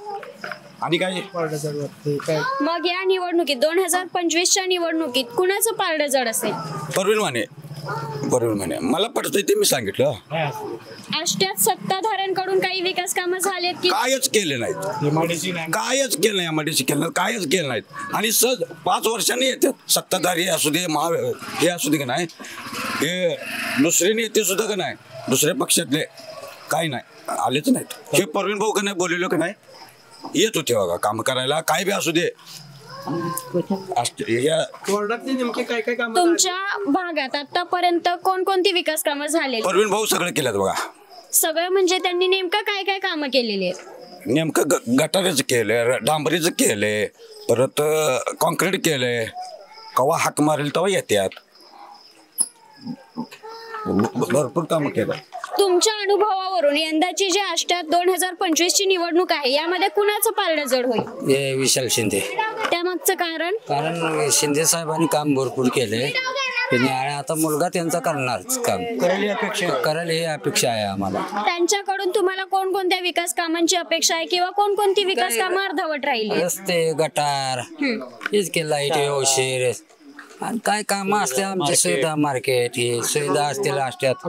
आणि काय मग या निवडणुकीत 2025च्या निवडणुकीत कुणाचं पारडं जड असेल? प्रवीण माने. मला पटतंय ते मी सांगितलं. आष्ट्यात सत्ताधाऱ्यांकडून काही विकास कामं झालेत की? कायच केले नाहीत, कायच केलं नाही, एमआयडीसी केलं कायच केलं नाहीत. आणि 5 वर्षांनी येतात सत्ताधारी असू दे, हे असू दे का नाही, हे दुसरे नेते सुद्धा का नाही, दुसऱ्या पक्षातले काही नाही, आलेच नाहीत. हे प्रवीण भाऊ का नाही बोललेलो का नाही, येत होते बघा काम करायला, काय बी असू दे. तुमच्या भागात आतापर्यंत कोणकोणती विकास कामं झालेली? प्रवीण भाऊ सगळं केलं बघा. सगळं म्हणजे त्यांनी नेमकं काय काय कामं केलेली आहेत? नेमकं गटारीचं केलंय, डांबरीचं केलंय, परत कॉन्क्रीट केलंय. कवा हाक मारेल तेव्हा येतात, भरपूर कामं केलं. तुमच्या अनुभवावरून यंदाची जी आष्ट्यात 2025 ची निवडणूक आहे यामध्ये कुणाचं पारडं जड होईल? हे विशाल शिंदे. त्यामागचं कारण शिंदे साहेबांनी काम भरपूर केले आणि आता मुलगा त्यांचा करणारच काम करेल ही अपेक्षा आहे आम्हाला. त्यांच्याकडून तुम्हाला कोणकोणत्या विकास कामांची अपेक्षा आहे किंवा कोणकोणती विकास कामं अर्धवट राहिली? रस्ते, गटार, हेच की लाईट व्यवस्थित आणि काय काम असते आमची सुविधा, मार्केट ही सुविधा असतील आष्ट्यात.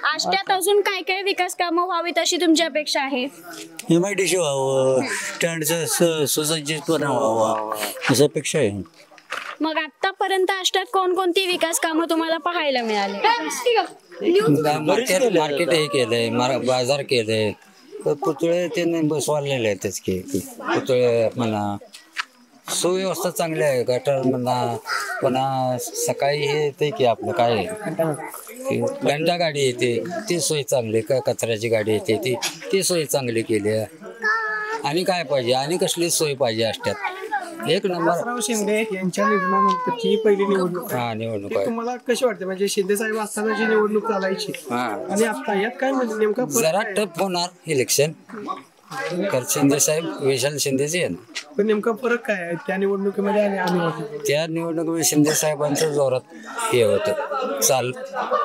आष्ट्यात अजून काय काय विकास कामं व्हावीत अशी तुमची अपेक्षा आहे? MIDC व्हावं, स्टँडचं सुसज्जितपणा व्हावा असं अपेक्षा आहे. मग आतापर्यंत आष्ट्यात कोणकोणती विकास कामं तुम्हाला पाहायला मिळाली? मार्केट हे केलंय, बाजार केलंय, पुतळे त्यांनी बसवलेले आहेत तेच की पुतळे म्हणा. सुव्यवस्था चांगली आहे, गटर म्हणा, पुन्हा सकाळी हे येते की आपलं काय घंटा गाडी येते ती सोय चांगली, कचऱ्याची गाडी येते ती सोय चांगली केली आहे. आणि काय पाहिजे, आणि कसली सोय पाहिजे आष्ट्यात? एक नंबर. शिंदे यांच्या निधनानंतरची ही पहिली निवडणूक आहे. निवडणूक ती तुम्हाला कशी वाटते? म्हणजे शिंदे साहेब असताना जी निवडणूक चालायची आणि आता यात काय म्हणजे नेमका जरा टफ होणार इलेक्शन. शिंदे साहेब विशाल शिंदेचे आहे ना. पण नेमका फरक काय आहे त्या निवडणुकीमध्ये आणि या निवडणुकीमध्ये? त्या निवडणुकीमध्ये शिंदे साहेबांचं जोरात हे होतं, चाल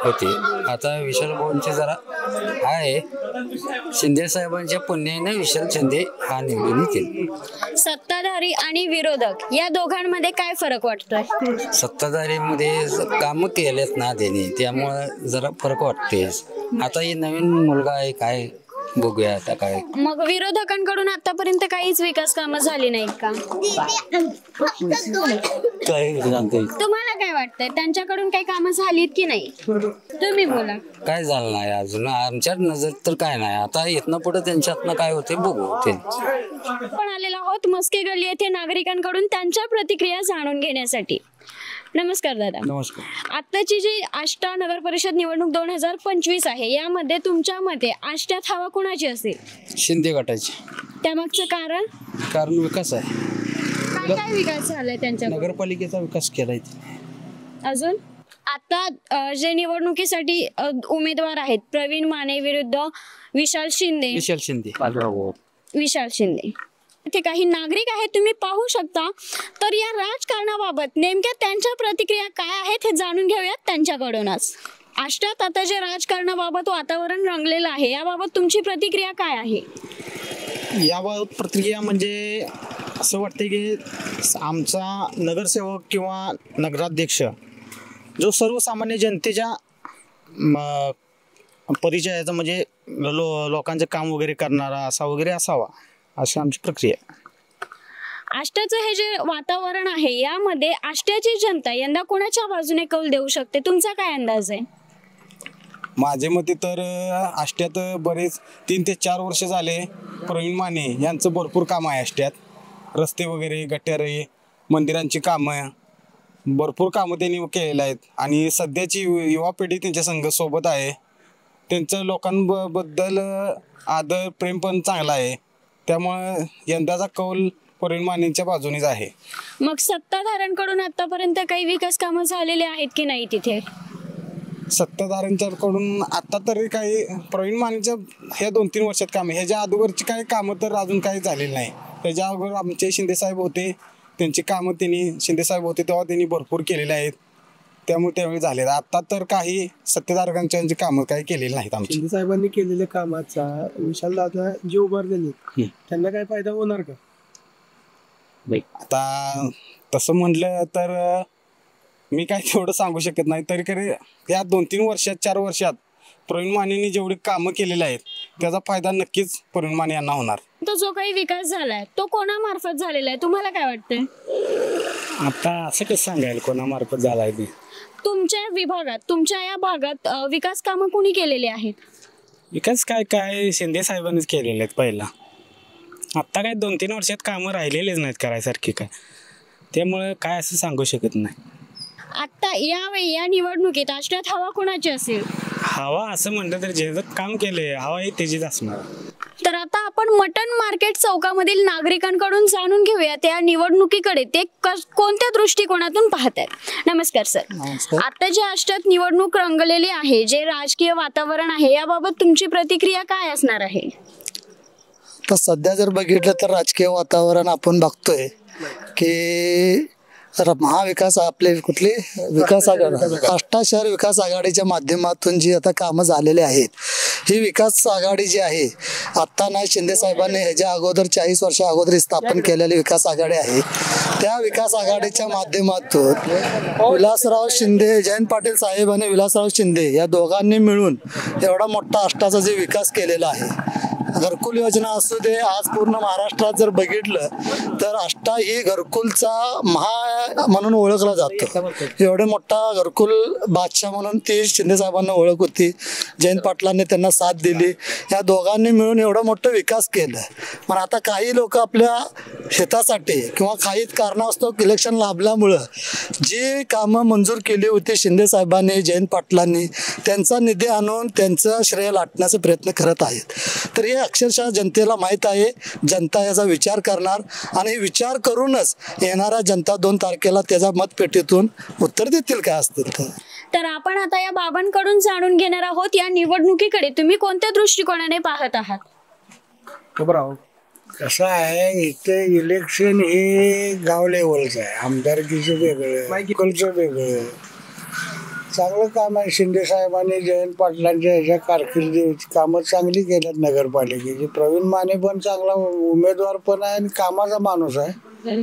होती. आता विशाल भाऊंचे जरा आहे, शिंदे साहेबांच्या पुण्याने विशाल शिंदे हा निवडून येतील. सत्ताधारी आणि विरोधक या दोघांमध्ये काय फरक वाटतोय? सत्ताधारीमध्ये कामं केलेत ना त्यांनी, त्यामुळे जरा फरक वाटते. आता हे नवीन मुलगा आहे, काय बघूया आता काय. मग विरोधकांकडून आतापर्यंत काहीच विकास कामं झाली नाहीत का? तुम्हाला काय वाटतंय, त्यांच्याकडून काही कामं झालीत की नाही? तुम्ही बोला. काय झालं नाही अजून आमच्या नजर तर काय नाही. आता इथनं पुढे त्यांच्यातनं काय होते बघू. आपण आलेलो आहोत मस्के गल्ली येथे नागरिकांकडून त्यांच्या प्रतिक्रिया जाणून घेण्यासाठी. नमस्कार दादा. नमस्कार. आताची जी आष्टा नगर परिषद निवडणूक 2025 आहे यामध्ये तुमच्या मते आष्ट्यात हवा कोणाची असेल? शिंदे गटाची. त्यामागचं कारण विकास आहे. काय काय विकास झालाय त्यांच्या? नगरपालिकेचा विकास केलाय. अजून आता जे निवडणुकीसाठी उमेदवार आहेत प्रवीण माने विरुद्ध विशाल शिंदे ते काही नागरिक आहेत, तुम्ही पाहू शकता. तर या राजकारणाबाबत नेमक्या त्यांच्या प्रतिक्रिया काय आहेत हे जाणून घेऊयात त्यांच्याकडूनच. आष्ट्यात आता जे राजकारणाबाबत वातावरण रंगलेलं आहे याबाबत तुमची प्रतिक्रिया काय आहे? याबाबत प्रतिक्रिया म्हणजे असं वाटते की आमचा नगरसेवक किंवा नगराध्यक्ष जो सर्वसामान्य जनतेच्या परिचयाचा म्हणजे लोकांचं काम वगैरे करणारा असा वगैरे असावा अशी आमची प्रक्रिया. आष्ट्याचं हे जे वातावरण आहे यामध्ये आष्ट्याची जनता यंदा कोणाच्या बाजूने कौल देऊ शकते, तुमचा काय अंदाज आहे? माझे मते तर आष्ट्यात बरेच 3 ते 4 वर्ष झाले प्रवीण माने यांचं भरपूर काम आहे. आष्ट्यात रस्ते वगैरे, गटारे, मंदिरांची कामं, भरपूर कामं त्यांनी केलेली आहेत. आणि सध्याची युवा पिढी त्यांच्या सोबत आहे. त्यांचं लोकांबद्दल आदर प्रेम पण चांगला आहे. त्यामुळे यंदाचा कौल प्रवीण मानेंच्या बाजूनेच आहे. मग सत्ताधाऱ्यांकडून आतापर्यंत काही विकास कामं झालेले आहेत की नाही तिथे? सत्ताधाऱ्यांच्याकडून आता तरी काही प्रवीण मानेंच्या ह्या 2-3 वर्षात कामं, ह्याच्या अगोदरची काही कामं तर अजून काही झालेली नाही. त्याच्या अगोदर आमचे शिंदेसाहेब होते, त्यांची कामं शिंदेसाहेब होते तेव्हा त्यांनी भरपूर केलेले आहेत. त्यामुळे त्यावेळी झाले. आता तर काही सत्ताधारकांची कामं काही केलेली नाहीत. आमची शिंदे साहेबांनी केलेल्या कामाचा विशाल दादा जे उभारलेले त्यांना काय फायदा होणार का? आता तसं म्हटलं तर मी काय तेवढं सांगू शकत नाही. तरी खरे या 2-3 वर्षात 4 वर्षात प्रवीण मानेंनी जेवढी कामं केलेली आहेत त्याचा फायदा नक्कीच प्रवीण माने यांना होणार. तो जो काही विकास झालाय तो कोणामार्फत झालेला आहे, तुम्हाला काय वाटतंय? आता असं कसं सांगायला कोणामार्फत झालाय ते? तुमच्या विभागात, तुमच्या या भागात विकास कामं कोणी केलेली आहेत? विकास काय शिंदे साहेबांनीच केलेले आहेत पहिला. आत्ता काय 2-3 वर्षात कामं राहिलेलेच नाहीत करायसारखी काय, त्यामुळे काय असं सांगू शकत नाही. आता यावेळी या निवडणुकीत आष्ट्यात हवा कोणाची असेल? हवा असं म्हणलं तर जे काम केले हवा ही त्याचीच असणार. तर आता आपण मटन मार्केट चौकामधील नागरिकांकडून जाणून घेऊया त्या निवडणुकीकडे ते कोणत्या दृष्टिकोनातून पाहतात. नमस्कार सर. आता जे आष्ट्यात निवडणूक रंगलेली आहे, जे राजकीय वातावरण आहे, याबाबत तुमची प्रतिक्रिया काय असणार आहे? तर सध्या जर बघितलं तर राजकीय वातावरण आपण बघतोय की महाविकास आपले कुठली विकास आघाडी, आष्टा शहर विकास आघाडीच्या माध्यमातून जी आता कामं झालेली आहेत, ही विकास आघाडी जी आहे आत्ता नाही, शिंदे साहेबांनी ह्याच्या अगोदर 40 वर्षा अगोदर स्थापन केलेली विकास आघाडी आहे. त्या विकास आघाडीच्या माध्यमातून विलासराव शिंदे, जयंत पाटील साहेब आणि विलासराव शिंदे या दोघांनी मिळून एवढा मोठा आष्टाचा जे विकास केलेला आहे, घरकुल योजना असू दे, आज पूर्ण महाराष्ट्रात जर बघितलं तर आष्टा ही घरकुलचा म्हणून ओळखला जातो. एवढे मोठा घरकुल बादशाह म्हणून ती शिंदे साहेबांना ओळख होती. जयंत पाटलांनी त्यांना साथ दिली. या दोघांनी मिळून एवढा मोठा विकास केला. पण आता काही लोक आपल्या शेतासाठी किंवा काही कारणास्तव इलेक्शन लाभल्यामुळं जी कामं मंजूर केली होती शिंदे साहेबांनी, जयंत पाटलांनी, त्यांचा निधी आणून त्यांचं श्रेय लाटण्याचा प्रयत्न करत आहेत. तर हे अक्षरशः जनतेला माहीत आहे. जनता याचा विचार करणार आणि विचार करूनच येणाऱ्या जनता 2 तारखेला त्याच्या मतपेटीतून उत्तर देतील काय असतील तर आपण आता या बाबांकडून जाणून घेणार आहोत. या निवडणुकीकडे तुम्ही कोणत्या दृष्टिकोनाने पाहत आहात? कसं आहे, इथे इलेक्शन हे गाव लेवलचं आहे, आमदारकीचं वेगळं, मायकलचं वेगळं. चांगलं काम आहे. शिंदे साहेबांनी जयंत पाटलांच्या ह्याच्या कारकिर्दीची कामं चांगली केल्यात नगरपालिकेची. प्रवीण माने पण चांगला उमेदवार पण आहे आणि कामाचा माणूस आहे.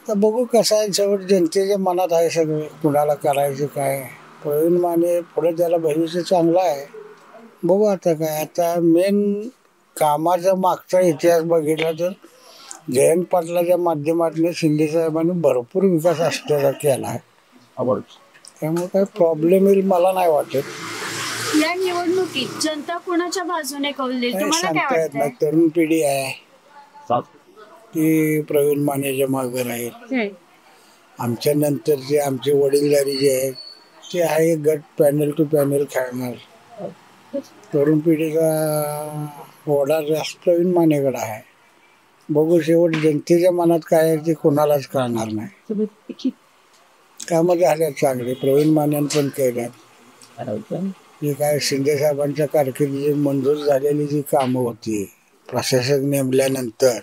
तर बघू कसं आहे, शेवट जनतेच्या मनात आहे सगळं, कुणाला करायचं काय. प्रवीण माने पुढे त्याला भविष्य चांगलं आहे. बघू आता काय. आता मेन कामाचा मागचा इतिहास बघितला तर जयंत पाटलाच्या माध्यमातून शिंदे साहेबांनी भरपूर विकास असल्याचा केला आहे. त्यामुळे काही प्रॉब्लेम येईल मला नाही वाटत. या निवडणुकीत जनता कोणाच्या बाजूने कौल देईल तुम्हाला काय सांगता येत नाही. वाटतं? तरुण पिढी आहे ती प्रवीण मानेच्या मागे राहील. आमच्या नंतर जे आमचे वडीलधारी जे आहेत ते आहे गट पॅनल टू पॅनल खेळणार. तरुण पिढीचा ओढा जास्त प्रवीण मानेकडे आहे. बघू शेवट जनतेच्या मनात काय आहे ते कोणालाच कळणार नाही. कामं झाल्यात चांगले, प्रवीण मानेन पण केल्यात. जी काय शिंदे साहेबांच्या कारकिर्दीची मंजूर झालेली जी कामं होती प्रशासक नेमल्यानंतर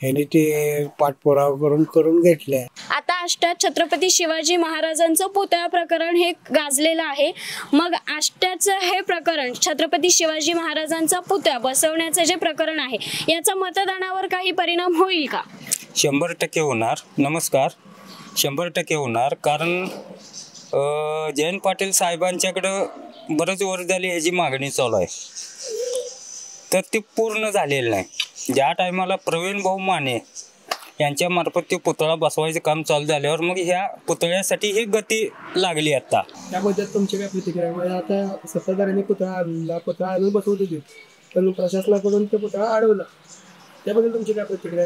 ह्यांनी ते पाठपुरावा करून घेतल्या. आता आष्ट्यात छत्रपती शिवाजी महाराजांचं पुतळा प्रकरण हे गाजलेलं आहे. मग आष्ट्याचं हे प्रकरण, छत्रपती शिवाजी महाराजांचा पुतळा बसवण्याचं जे प्रकरण आहे, याचा मतदानावर काही परिणाम होईल का? 100% होणार. नमस्कार. 100% होणार. कारण जयंत पाटील साहेबांच्याकडं बरंच वर्ष झाली ह्याची मागणी चालू आहे, तर ती पूर्ण झालेली नाही. ज्या टायमाला प्रवीण भाऊ माने यांच्यामार्फत ते पुतळा बसवायचं काम चालू झाल्यावर मग ह्या पुतळ्यासाठी ही गती लागली. आता त्याबद्दल तुमची काय प्रतिक्रिया? म्हणजे आता सत्ताधाऱ्यांनी पुतळा आणून बसवत होते, पण प्रशासनाकडून ते पुतळा अडवला, त्याबद्दल तुमची काय प्रतिक्रिया?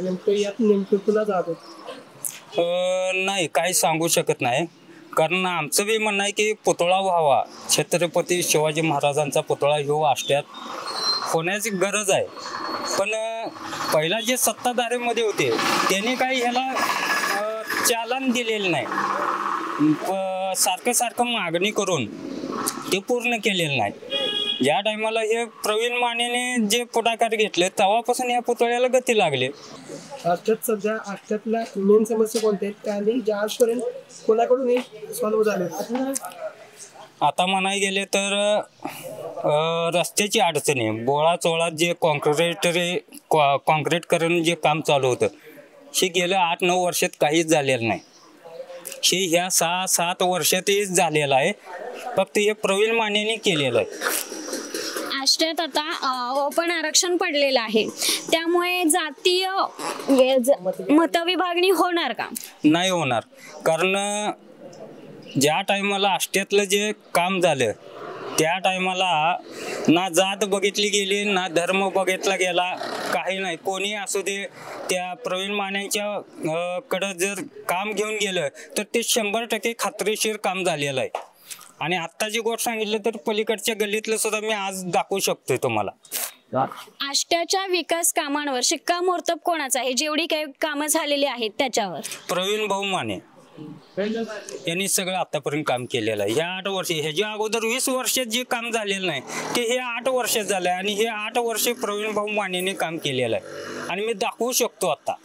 नेमकं तुला जात नाही, काही सांगू शकत नाही. कारण आमचं बी म्हणणं आहे की पुतळा व्हावा, छत्रपती शिवाजी महाराजांचा पुतळा ह्यो आष्ट्यात होण्याची गरज आहे. पण पहिला जे सत्ताधाऱ्यामध्ये होते त्यांनी काही ह्याला चालन दिलेलं नाही. सारखं मागणी करून ते पूर्ण केलेलं नाही. ज्या टायमाला हे प्रवीण मानेने जे पुढाकार घेतले तेव्हापासून या पुतळ्याला गती लागली. आष्ट्यात सध्या आष्ट्यातल्या मेन समस्या कोणत्या आहेत आणि ज्या आजपर्यंत कोणाकडून सॉल्व्ह झाले? आता म्हणाय गेले तर रस्त्याची अडचणी, बोळा चोळात जे कॉन्क्रीटकरण जे काम चालू होतं हे गेल्या 8-9 वर्षात काहीच झालेलं नाही. हे ह्या 6-7 वर्षातच झालेलं आहे. फक्त हे प्रवीण मानेने केलेलं आहे. आष्ट्यात आता ओपन आरक्षण पडलेलं आहे, त्यामुळे जातीय मतविभागणी होणार का? नाही होणार. कारण ज्या टायमाला आष्ट्यातलं जे काम झालं त्या टायमाला ना जात बघितली गेली, ना धर्म बघितला गेला, काही नाही. कोणी असू दे, त्या प्रवीण मानेच्या कडं जर काम घेऊन गेलं तर ते 100% खात्रीशीर काम झालेलं आहे. आणि आत्ता जी गोष्ट सांगितलं तर पलीकडच्या गल्लीतलं सुद्धा मी आज दाखवू शकतोय तुम्हाला. आष्ट्याच्या विकास कामांवर शिक्कामोर्तब कोणाचा आहे? जेवढी काही कामं झालेली आहेत त्याच्यावर प्रवीण भाऊ माने यांनी सगळं आतापर्यंत काम केलेलं आहे. ह्या 8 वर्ष, ह्याच्या अगोदर 20 वर्षात जे काम झालेलं नाही ते हे 8 वर्षात झालंय आणि हे 8 वर्ष प्रवीण भाऊ मानेने काम केलेलं आहे आणि मी दाखवू शकतो आता.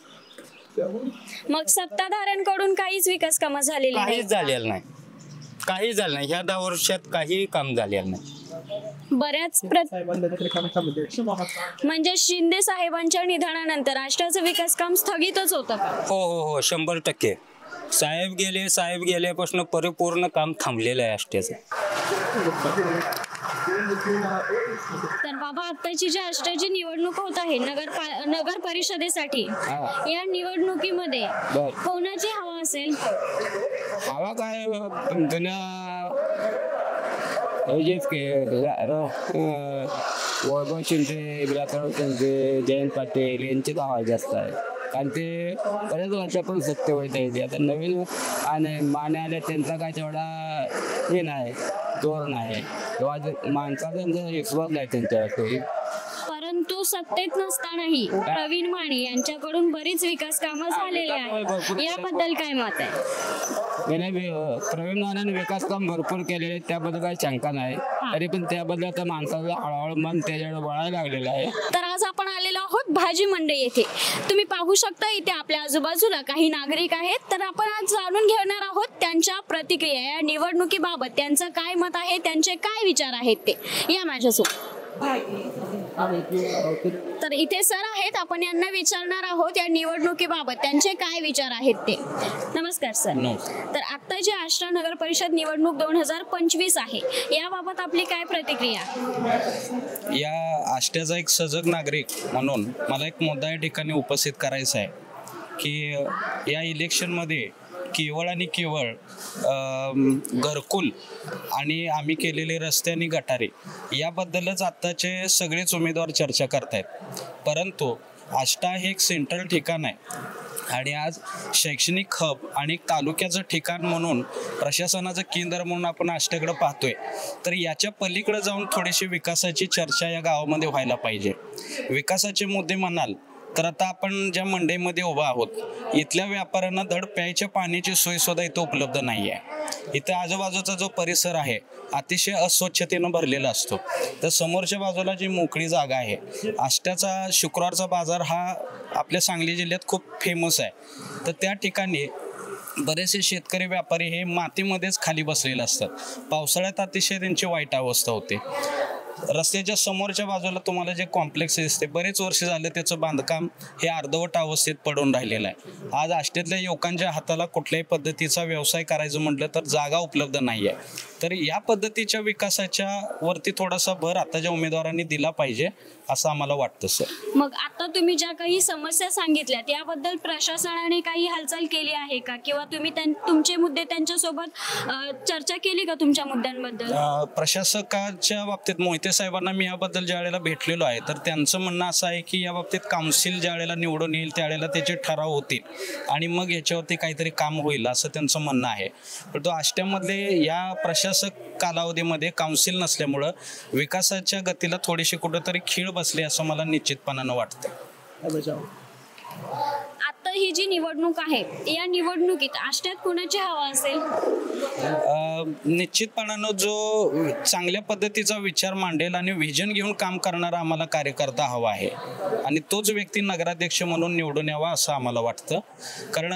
मग सत्ताधाऱ्यांकडून काहीच विकास कामं झालेली नाही? काहीच झालेलं नाही, काही झालं नाही. ह्या 10 वर्षात काही काम झालेलं नाही. बऱ्याच म्हणजे शिंदे साहेबांच्या निधनानंतर आष्ट्याचं विकास काम स्थगितच होतं का? हो 100%. साहेब गेल्यापासून परिपूर्ण काम थांबलेलं आहे आष्ट्याचं. तर बाबा, आताची जी आष्ट्याची निवडणूक होत आहे नगर परिषदेसाठी, या निवडणुकीमध्ये कोणाची हवा असेल? हवा काय जुन्या वैभव शिंदे, विलासराव शिंदे, जयंत पाटील यांचीच हवा जास्त आहे. कारण ते बऱ्याच वर्षापासून सत्तेवर येते. आता नवीन आणि माने आले त्यांचा काय तेवढा हे नाही, जोर नाही किंवा माणसाचा विश्वास नाही त्यांच्यावर. परंतु सत्तेत नसतानाही प्रवीण माने यांच्याकडून बरीच विकास कामं झालेली आहेत, याबद्दल काय मत आहे? प्रवीण मानेने विकास काम भरपूर केलेले, त्याबद्दल काही शंका नाही. तरी पण त्याबद्दल आता माणसाचं हळूहळू मन त्याच्याकडे वळायला लागलेलं आहे. तर आज आपण आलेलो आहोत भाजी मंडई येथे. तुम्ही पाहू शकता इथे आपल्या आजूबाजूला काही नागरिक आहेत. तर आपण आज जाणून घेणार आहोत त्यांच्या प्रतिक्रिया, या निवडणुकीबाबत त्यांचं काय मत आहे, त्यांचे काय विचार आहेत ते. या माझ्यासोबत. तर इथे सर आहेत, आपण यांना विचारणार आहोत या निवडणुकीबाबत त्यांचे काय विचार आहेत ते. नमस्कार सर. तर आता जी आष्टा नगर परिषद निवडणूक 2025 आहे, याबाबत आपली काय प्रतिक्रिया? या आष्ट्याचा एक सजग नागरिक म्हणून मला एक मुद्दा या ठिकाणी उपस्थित करायचा आहे की या इलेक्शनमध्ये केवळ आणि केवळ घरकुल आणि आम्ही केलेले रस्ते आणि गटारे याबद्दलच आत्ताचे सगळेच उमेदवार चर्चा करतायत. परंतु आष्टा हे एक सेंट्रल ठिकाण आहे आणि आज शैक्षणिक हब आणि तालुक्याचं ठिकाण म्हणून, प्रशासनाचं केंद्र म्हणून आपण आष्ट्याकडे पाहतोय. तर याच्या पलीकडे जाऊन थोडीशी विकासाची चर्चा या गावामध्ये व्हायला पाहिजे. विकासाचे मुद्दे म्हणाल तर आता आपण ज्या मंडईमध्ये उभा आहोत, इथल्या व्यापाऱ्यांना धड प्यायच्या पाण्याची सोय सुद्धा इथं उपलब्ध नाही आहे. इथं आजूबाजूचा जो परिसर आहे अतिशय अस्वच्छतेनं भरलेला असतो. तर समोरच्या बाजूला जी मोकळी जागा आहे, आष्ट्याचा शुक्रवारचा बाजार हा आपल्या सांगली जिल्ह्यात खूप फेमस आहे. तर त्या ठिकाणी बरेचसे शेतकरी व्यापारी हे मातीमध्येच खाली बसलेले असतात. पावसाळ्यात अतिशय त्यांची वाईट अवस्था होते. रस्त्याच्या समोरच्या बाजूला तुम्हाला जे कॉम्प्लेक्स दिसते, बरेच वर्ष झाले त्याचं बांधकाम हे अर्धवट अवस्थेत पडून राहिलेलं आहे. आज आष्ट्यातल्या युवकांच्या हाताला कुठल्याही पद्धतीचा व्यवसाय करायचं म्हटलं तर जागा उपलब्ध नाही आहे. तर या पद्धतीच्या विकासाच्या वरती थोडासा भर आताच्या उमेदवारांनी दिला पाहिजे असं आम्हाला वाटतं सर. मग आता तुम्ही ज्या काही समस्या सांगितल्यात याबद्दल प्रशासनाने काही हालचाल केली आहे का, किंवा तुम्ही तुमचे मुद्दे त्यांच्यासोबत चर्चा केली का तुमच्या मुद्द्यांबद्दल? प्रशासकाच्या बाबतीत मोहिते साहेबांना मी याबद्दल ज्या वेळेला भेटलेलो आहे, तर त्यांचं म्हणणं असं आहे की या बाबतीत काउन्सिल ज्या वेळेला निवडून येईल त्यावेळेला त्याचे ठराव होतील आणि मग याच्यावरती काहीतरी काम होईल असं त्यांचं म्हणणं आहे. पण तो आष्ट्यामध्ये या प्रशासक कालावधीमध्ये काउन्सिल नसल्यामुळं विकासाच्या गतीला थोडीशी कुठंतरी खीळ बसली असं मला निश्चितपणानं वाटतं. आता ही जी निवडणूक आहे, या निवडणुकीत आष्ट्यात कुणाची हवा असेल? निश्चितपणानं जो चांगल्या पद्धतीचा विचार मांडेल आणि व्हिजन घेऊन काम करणारा आम्हाला कार्यकर्ता हवा आहे आणि तोच व्यक्ती नगराध्यक्ष म्हणून निवडून यावा असं आम्हाला वाटतं. कारण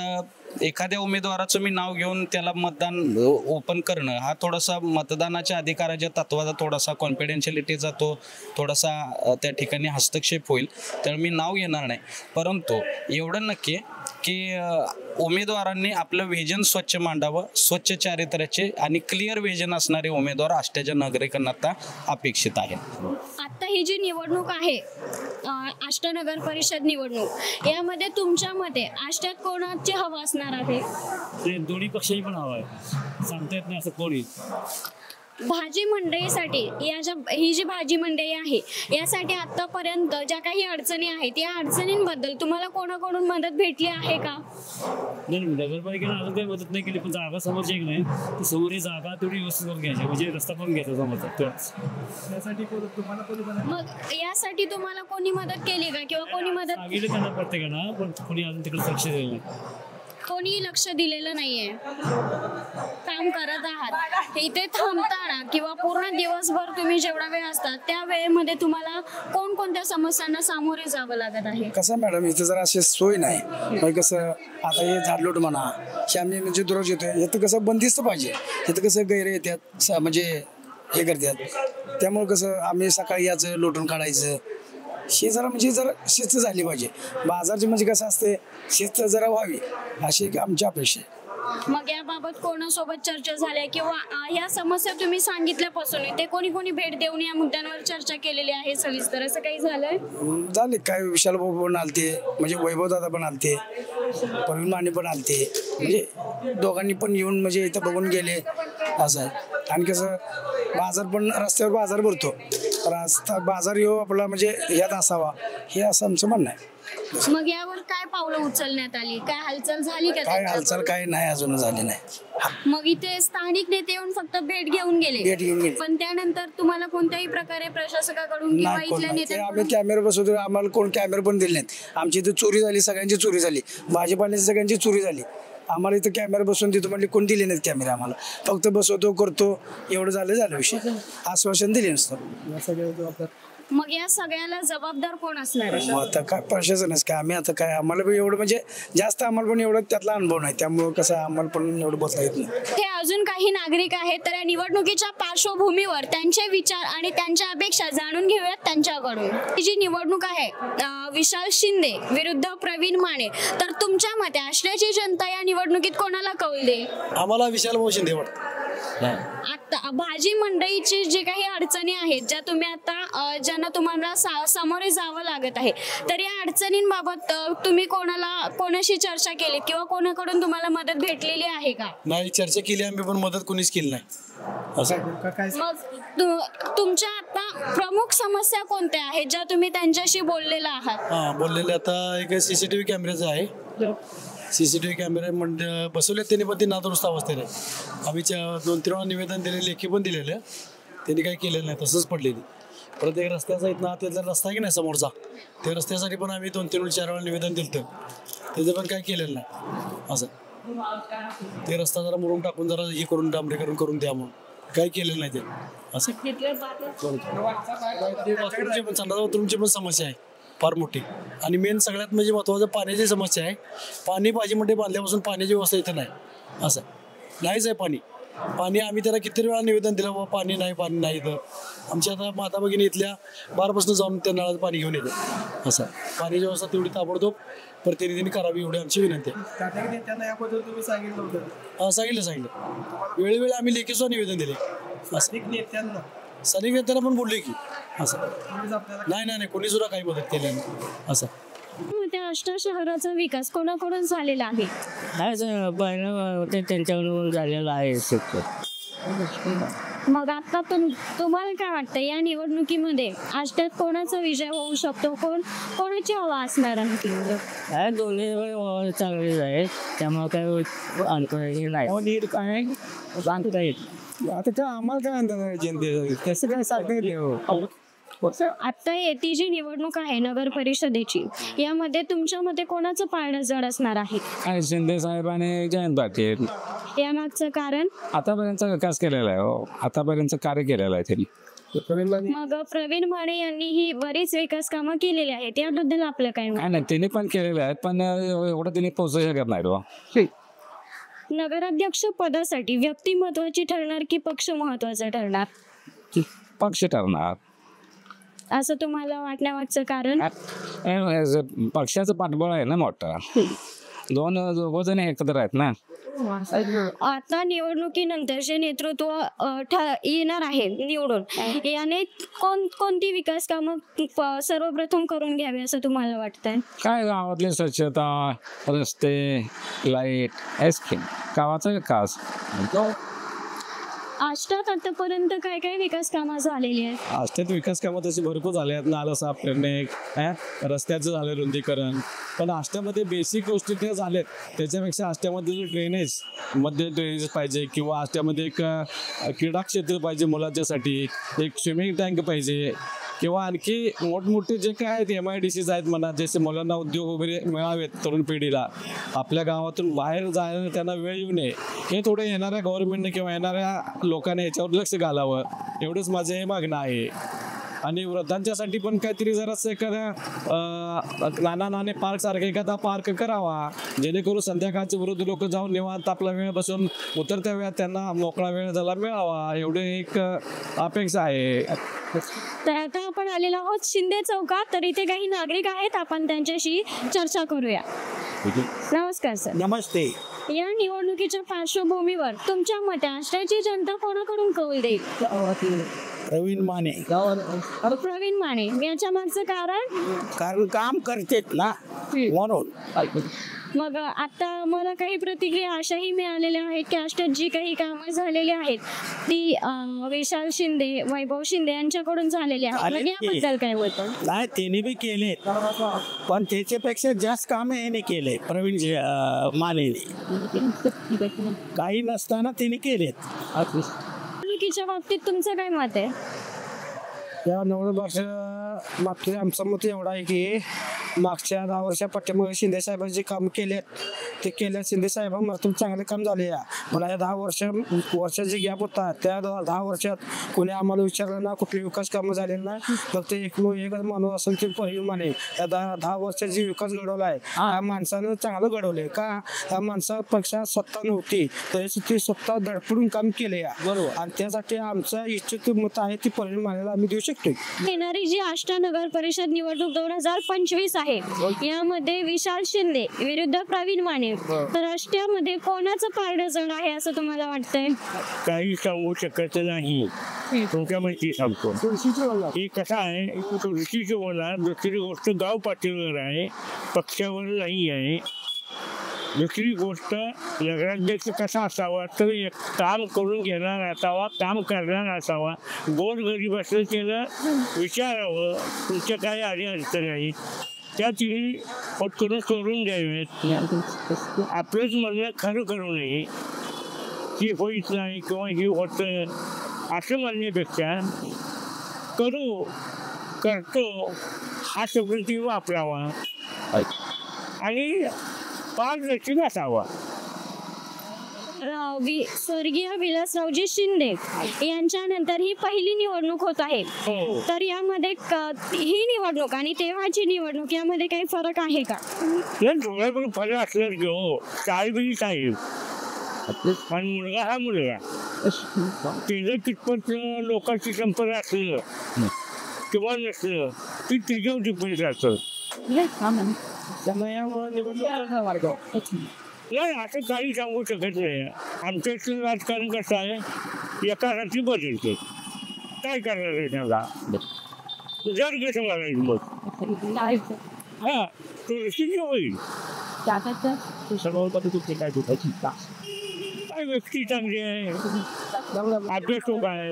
एखाद्या उमेदवाराचं मी नाव घेऊन त्याला मतदान ओपन करणं हा थोडासा मतदानाच्या अधिकाराच्या तत्वाचा थोडासा कॉन्फिडेन्शियलिटीचा तो थोडासा त्या ठिकाणी हस्तक्षेप होईल. त्यामुळे मी नाव घेणार नाही. परंतु एवढं नक्की की उमेदवारांनी आपलं व्हिजन स्वच्छ मांडावं, स्वच्छ चारित्र्याचे आणि क्लिअर व्हिजन असणारे उमेदवार आष्ट्याच्या नागरिकांना आता अपेक्षित आहे. आता ही जी निवडणूक आहे आष्टा नगर परिषद निवडणूक, यामध्ये तुमच्या मते आष्ट्यात कोणाची हवा असणार आहे? ते दोन्ही पक्षाची पण हवा आहे, सांगता येत नाही असं कोणी. भाजी मंडईसाठी ही जी भाजी मंडई आहे यासाठी आतापर्यंत ज्या काही अडचणी आहेत या अडचणींबद्दल तुम्हाला कोणाकडून मदत भेटली आहे का? नाही, नगरपालिकेनं अजून काही मदत नाही केली, पण जागा समोरची एक नाही ती समोरची जागा तेवढी व्यवस्थित करून घ्यायची, म्हणजे रस्ता करून घ्यायचा समोरचा तेवढंच. मग यासाठी तुम्हाला कोणी मदत केली का किंवा कोणी मदत सांगितलं त्यांना प्रत्येकानं, पण कोणी अजून तिकडे लक्ष दिलं नाही. कोणी लक्ष दिलेलं नाहीये. काम करत आहात इथे थांबताना किंवा पूर्ण दिवसभर तुम्ही जेवढा वेळ असतात त्या वेळेमध्ये तुम्हाला कोणकोणत्या समस्यांना सामोरे जावं लागत आहे? कसं मॅडम इथं जरा अशी सोय नाही, म्हणजे कसं आता हे झाडलोट म्हणा हे आम्ही म्हणजे दररोज येतोय, इथं कसं बंदिस्त पाहिजे, इथं कसं गैर येतात म्हणजे हे करतात, त्यामुळे कसं आम्ही सकाळी यायचं लोटून काढायचं, हे जरा म्हणजे जरा शिस्त झाली पाहिजे. बाजारची म्हणजे कसं असते शिस्त जरा व्हावी अशी आमची अपेक्षा आहे. मग याबाबत कोणासोबत चर्चा झाल्या किंवा या समस्या तुम्ही सांगितल्यापासून ते कोणी कोणी भेट देऊन या मुद्द्यांवर चर्चा केलेली आहे सविस्तर, असं काही झालंय? झाले काय, विशाल भाऊ पण आलते, म्हणजे वैभव दादा पण आलते, प्रवीण माने पण आलते, म्हणजे दोघांनी पण येऊन म्हणजे इथं बघून गेले असं आहे. आणि कसं बाजार पण रस्त्यावर बाजार भरतो, रस्ता बाजार येऊ आपला म्हणजे यात असावा हे असं आमचं म्हणणं आहे. मग यावर काय पावलं उचलण्यात आली, काय हालचाल झाली का? काय हालचाल काय नाही अजून झाली नाही. मग इथे स्थानिक नेते येऊन फक्त भेट घेऊन गेले, पण त्यानंतर तुम्हाला कोणत्याही प्रकारे प्रशासकाकडून किंवा इथल्या नेत्या आम्ही कॅमेरा बसवतो, आम्हाला कोण कॅमेरा पण दिले नाहीत. आमची इथे चोरी झाली, सगळ्यांची चोरी झाली, भाजीपाल्याची सगळ्यांची चोरी झाली. आम्हाला इथं कॅमेरा बसवून देतो म्हणजे कोण दिले नाहीत कॅमेरा, आम्हाला फक्त बसवतो करतो एवढं झालं विषय, आश्वासन दिले नसतं. मग या सगळ्याला जबाबदार कोण असणार? आता काय प्रशासनच काय, आम्ही आता काय आम्हाला पण एवढं म्हणजे जास्त आम्हाला पण एवढं त्यातला अनुभव नाही, त्यामुळे कसं आम्हाला पण एवढं बोलता येत नाही. हे अजून काही नागरिक आहेत, तर या निवडणुकीच्या पार्श्वभूमीवर त्यांचे विचार आणि त्यांच्या अपेक्षा जाणून घेऊयात त्यांच्याकडून. ही जी निवडणूक आहे विशाल शिंदे विरुद्ध प्रवीण माने, तर तुमच्या मते आष्ट्याची जनता या निवडणुकीत कोणाला कौल दे? आम्हाला विशाल भाऊ शिंदे वाटतं. आता भाजी मंडईची जी काही अडचणी आहेत ज्या तुम्ही आता ज्यांना तुम्हाला सामोरे जावं लागत आहे, तर या अडचणींबाबत तुम्ही कोणाशी चर्चा केली किंवा कोणाकडून तुम्हाला मदत भेटलेली आहे का? नाही, चर्चा केली आम्ही पण मदत कोणीच केली नाही. मग तुमच्या आता प्रमुख समस्या कोणत्या आहेत ज्या तुम्ही त्यांच्याशी बोललेला आहात? बोललेले आता एक CCTV कॅमेऱ्याचं आहे, CCTV कॅमेरे बसवले त्यांनी, पण ते नादुरुस्त अवस्थेत आहे. आम्ही 2-3 वेळा निवेदन दिले, लेखी पण दिलेलं, त्यांनी काही केलेलं नाही, तसंच पडलेली. परत एक रस्त्याचा इथं त्याचा रस्ता आहे की नाही समोरचा, त्या रस्त्यासाठी पण आम्ही 2-3-4 वेळा निवेदन दिलं, त्याचं पण काही केलेलं नाही. असं ते रस्ता जरा मुरुम टाकून जरा हे करून डांबरीकरण करून द्या, म्हणून काही केलेलं नाही ते. असं तुमची पण समस्या आहे फार मोठी, आणि मेन सगळ्यात म्हणजे महत्त्वाचं पाण्याची समस्या आहे. पाणी भाजी मंडई बांधल्यापासून पाण्याची व्यवस्था इथं नाही, असं नाहीच आहे. पाणी आम्ही त्याला किती वेळा निवेदन दिलं, बाबा पाणी नाही इथं. आमच्या आता माता भगिनी इथल्या बारपासून जाऊन त्या नळाचं पाणी घेऊन येतं. असं पाण्याची व्यवस्था तेवढी ताबडतोब प्रतिनिधींनी करावी एवढी आमची विनंती आहे. सांगितलं वेळोवेळी आम्ही लेखीसुद्धा निवेदन दिले. स्थानिक नेत्यांना पण बोलले की असं नाही कोणी सुद्धा काही मदत केली नाही. असं त्या आष्टा शहराचा विकास कोणाकडून झालेला आहे? त्यांच्याकडून झालेला आहे. मग आता तुम्हाला काय वाटतं या निवडणुकीमध्ये आष्ट्यात कोणाचा विजय होऊ शकतो, कोणाची हवा असणार आहे? काय दोन्ही चांगलेच आहेत, त्यामुळे काय अंतर नाही काय सांगता येत. आता आम्हाला काय अंतर जनते कसं काय सांगता. आता ती जी निवडणूक आहे नगर परिषदेची, यामध्ये तुमच्या मते कोणाचं पारडं जड असणार आहे? शिंदे साहेब आणि जयंत पाटील. यामागचं कारण? आतापर्यंत विकास केलेला आहे, आतापर्यंत कार्य केलेलं आहे त्यांनी. मग प्रवीण माने यांनी ही बरीच विकास कामं केलेली आहेत, याबद्दल आपलं काय? नाही त्यांनी पण केलेलं आहे, पण एवढं त्यांनी पोहोचू शकत नाही. नगराध्यक्ष पदासाठी व्यक्ती महत्वाची ठरणार की पक्ष महत्वाचा ठरणार? पक्ष ठरणार असं तुम्हाला वाटण्यामागचं कारण? पक्षाचं पाठबळ आहे ना मोठा, दोन जण एकत्र आहेत ना. आता निवडणुकीनंतर जे नेतृत्व येणार आहे निवडून, याने कोणती विकास कामं सर्वप्रथम करून घ्यावी असं तुम्हाला वाटतंय? काय गावातली स्वच्छता, रस्ते, लाईट, गावाचा विकास. आष्टात आतापर्यंत काय काय विकास कामं झालेली आहेत? आष्ट्यात विकास कामं तशी भरपूर झाले आहेत. नालं साफ करणे, रस्त्याचं झालं रुंदीकरण, पण आष्ट्यामध्ये बेसिक गोष्टी त्या झाल्यात. त्याच्यापेक्षा आष्ट्यामध्ये जो ड्रेनेज मध्ये ड्रेनेज पाहिजे किंवा आष्ट्यामध्ये एक क्रीडा क्षेत्र पाहिजे मुलांच्यासाठी, एक स्विमिंग टँक पाहिजे किंवा आणखी मोठमोठे जे काय आहेत MIDCs आहेत म्हणा, जसे मुलांना उद्योग वगैरे मिळावेत तरुण पिढीला, आपल्या गावातून बाहेर जायला त्यांना वेळ येऊ नये, हे थोडं येणाऱ्या गव्हर्नमेंटने किंवा येणाऱ्या लोकांनी याच्यावर लक्ष घालावं, एवढंच माझं हे मागणं आहे. आणि वृद्धांच्यासाठी पण काहीतरी जरासं एखादा नाना पार्क सारखा एखादा पार्क करावा, जेणेकरून संध्याकाळचे वृद्ध लोक जाऊन निवांत आपला वेळ बसून उतरत्या वेळात त्यांना मोकळा वेळ त्याला मिळावा, एवढे एक अपेक्षा आहे. तर आता आपण आलेलो आहोत शिंदे चौकात. तर इथे काही नागरिक आहेत, आपण त्यांच्याशी चर्चा करूया. नमस्कार सर. नमस्ते. या निवडणुकीच्या पार्श्वभूमीवर तुमच्या मते आष्ट्याची जनता कोणाकडून कौल देईल? प्रवीण माने. प्रवीण माने. याच्या मागचं कारण काम करतेत ना म्हणून. मग आता मला काही प्रतिक्रिया अशाही मिळालेल्या आहेत की आष्ट्यात जी काही कामं झालेली आहेत ती विशाल शिंदे, वैभव शिंदे यांच्याकडून झालेली आहेत. याबद्दल काय होतं? नाही, त्यांनी बी केले, पण त्याच्यापेक्षा जास्त काम याने केले प्रवीण मानेने. काही नसताना त्यांनी केलेत. निवडणुकीच्या बाबतीत तुमचं काय मत आहे? या निवडणुकीच्या बाबतीत आमचं मत एवढं आहे की मागच्या 10 वर्षा पाठीमागे शिंदे साहेबांनी जे काम केलेत ते केल्या. शिंदे साहेबांमार्फत चांगले काम झाले. या मला या 10 वर्षाचे गॅप होता, त्या 10 वर्षात कोणी आम्हाला विचारलं ना, कुठले विकास कामं झालेले नाही. फक्त एकच माणूस असेल ते प्रवीण माने. या 10 वर्षात जे विकास घडवला आहे त्या माणसानं चांगलं घडवलंय. का त्या माणसापेक्षा सत्ता नव्हती तरी ती सत्ता धडपडून काम केले बरोबर, आणि त्यासाठी आमचं इच्छित मत आहे ती प्रवीण मानेला आम्ही देऊ शकतो. येणारी जी आष्टा नगर परिषद निवडणूक 2025 आहे, यामध्ये विशाल शिंदे विरुद्ध प्रवीण माने, तर आष्ट्यामध्ये कोणाचं पारडं जड आहे असं तुम्हाला वाटतंय? काही सांगू शकत नाही. तुमच्या माहिती सांगतो की कसं आहे. तुळशीची बोला. दुसरी गोष्ट गाव पातळीवर आहे, पक्षावर नाही आहे. दुसरी गोष्ट नगराध्यक्ष कसा असावा तर एक काम करून घेणार असावा, काम करणार असावा, गोरगरीब असं त्याला विचारावं तुमच्या काय आधी अडचण आहे त्या तिने पटकन सोडून द्यावेत. आपलंच म्हणणं खरं करू नये की होईत नाही किंवा हे होतं असं म्हणण्यापेक्षा करतो हा शब्द ती वापरावा आणि पारदर्शक असावा. स्वर्गीय विलासरावजी शिंदे यांच्यानंतर ही पहिली निवडणूक होत आहे, तर यामध्ये ही निवडणूक आणि तेव्हाची निवडणूक यामध्ये काही फरक आहे का? थोडा पण फरक असणार की हो. साहेबही साहेब आणि मुलगा हा मुलगा, त्याचं कितपत लोकांशी संपर्क असलं किंवा नसलं ती त्याच्यावर डिपेंड राहतं. नाही असं काही सांगू शकत नाही. आमच्या इथलं राजकारण कसं आहे, एका रात्री बदलते. काय करणार आहे त्याला जर कसं मारायचं मग हा तुळशीची होईल काय व्यक्ती चांगली आहे, अभ्यास तो काय.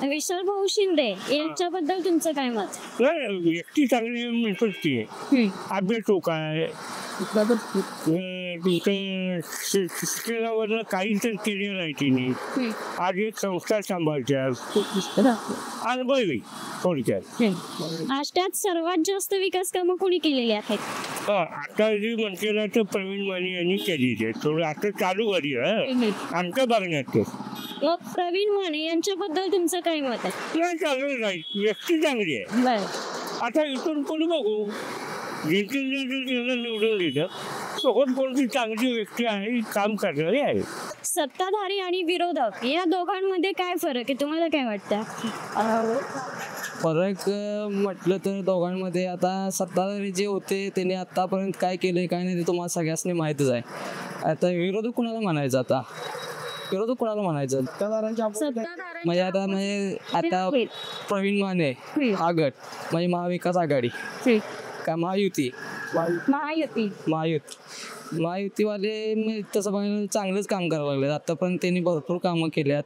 विशाल भाऊ शिंदे यांच्याबद्दल तुमचं काय मत? व्यक्ती चांगली म्हणतोच ती, अभ्यास तो काय, शिक्षणावरनं काही तर केलेलं नाही तिने. आज एक संस्था सांभाळतात, अनुभवी थोडक्यात. आष्ट्यात सर्वात जास्त विकास कामं कोणी केलेली आहेत? आता जी म्हणते तर प्रवीण माने यांनी केलेली आहे. थोडं आता चालू करी आमच्या बघण्यात. मग प्रवीण माने यांच्याबद्दल तुमचं काय मत आहे? नाही चांगलं नाही, व्यक्ती चांगली आहे. आता इथून कोणी बघू निवडून देतं सोबत कोणती चांगली व्यक्ती आहे, काम करणारी आहे. सत्ताधारी आणि विरोधक या दोघांमध्ये काय फरक आहे, तुम्हाला काय वाटतं? फरक म्हटलं तर दोघांमध्ये आता सत्ताधारी जे होते त्यांनी आतापर्यंत काय केलंय काय नाही ते तुम्हाला सगळ्यांनी माहितच आहे. आता विरोधक कुणाला म्हणायचं? आता विरोधक कुणाला म्हणायचं? म्हणजे आता प्रवीण माने हा गट म्हणजे महाविकास आघाडी का महायुती महायुती महायुतीवाले तसं बघायला चांगलंच काम करायला लागले. आतापर्यंत त्यांनी भरपूर कामं केल्यात,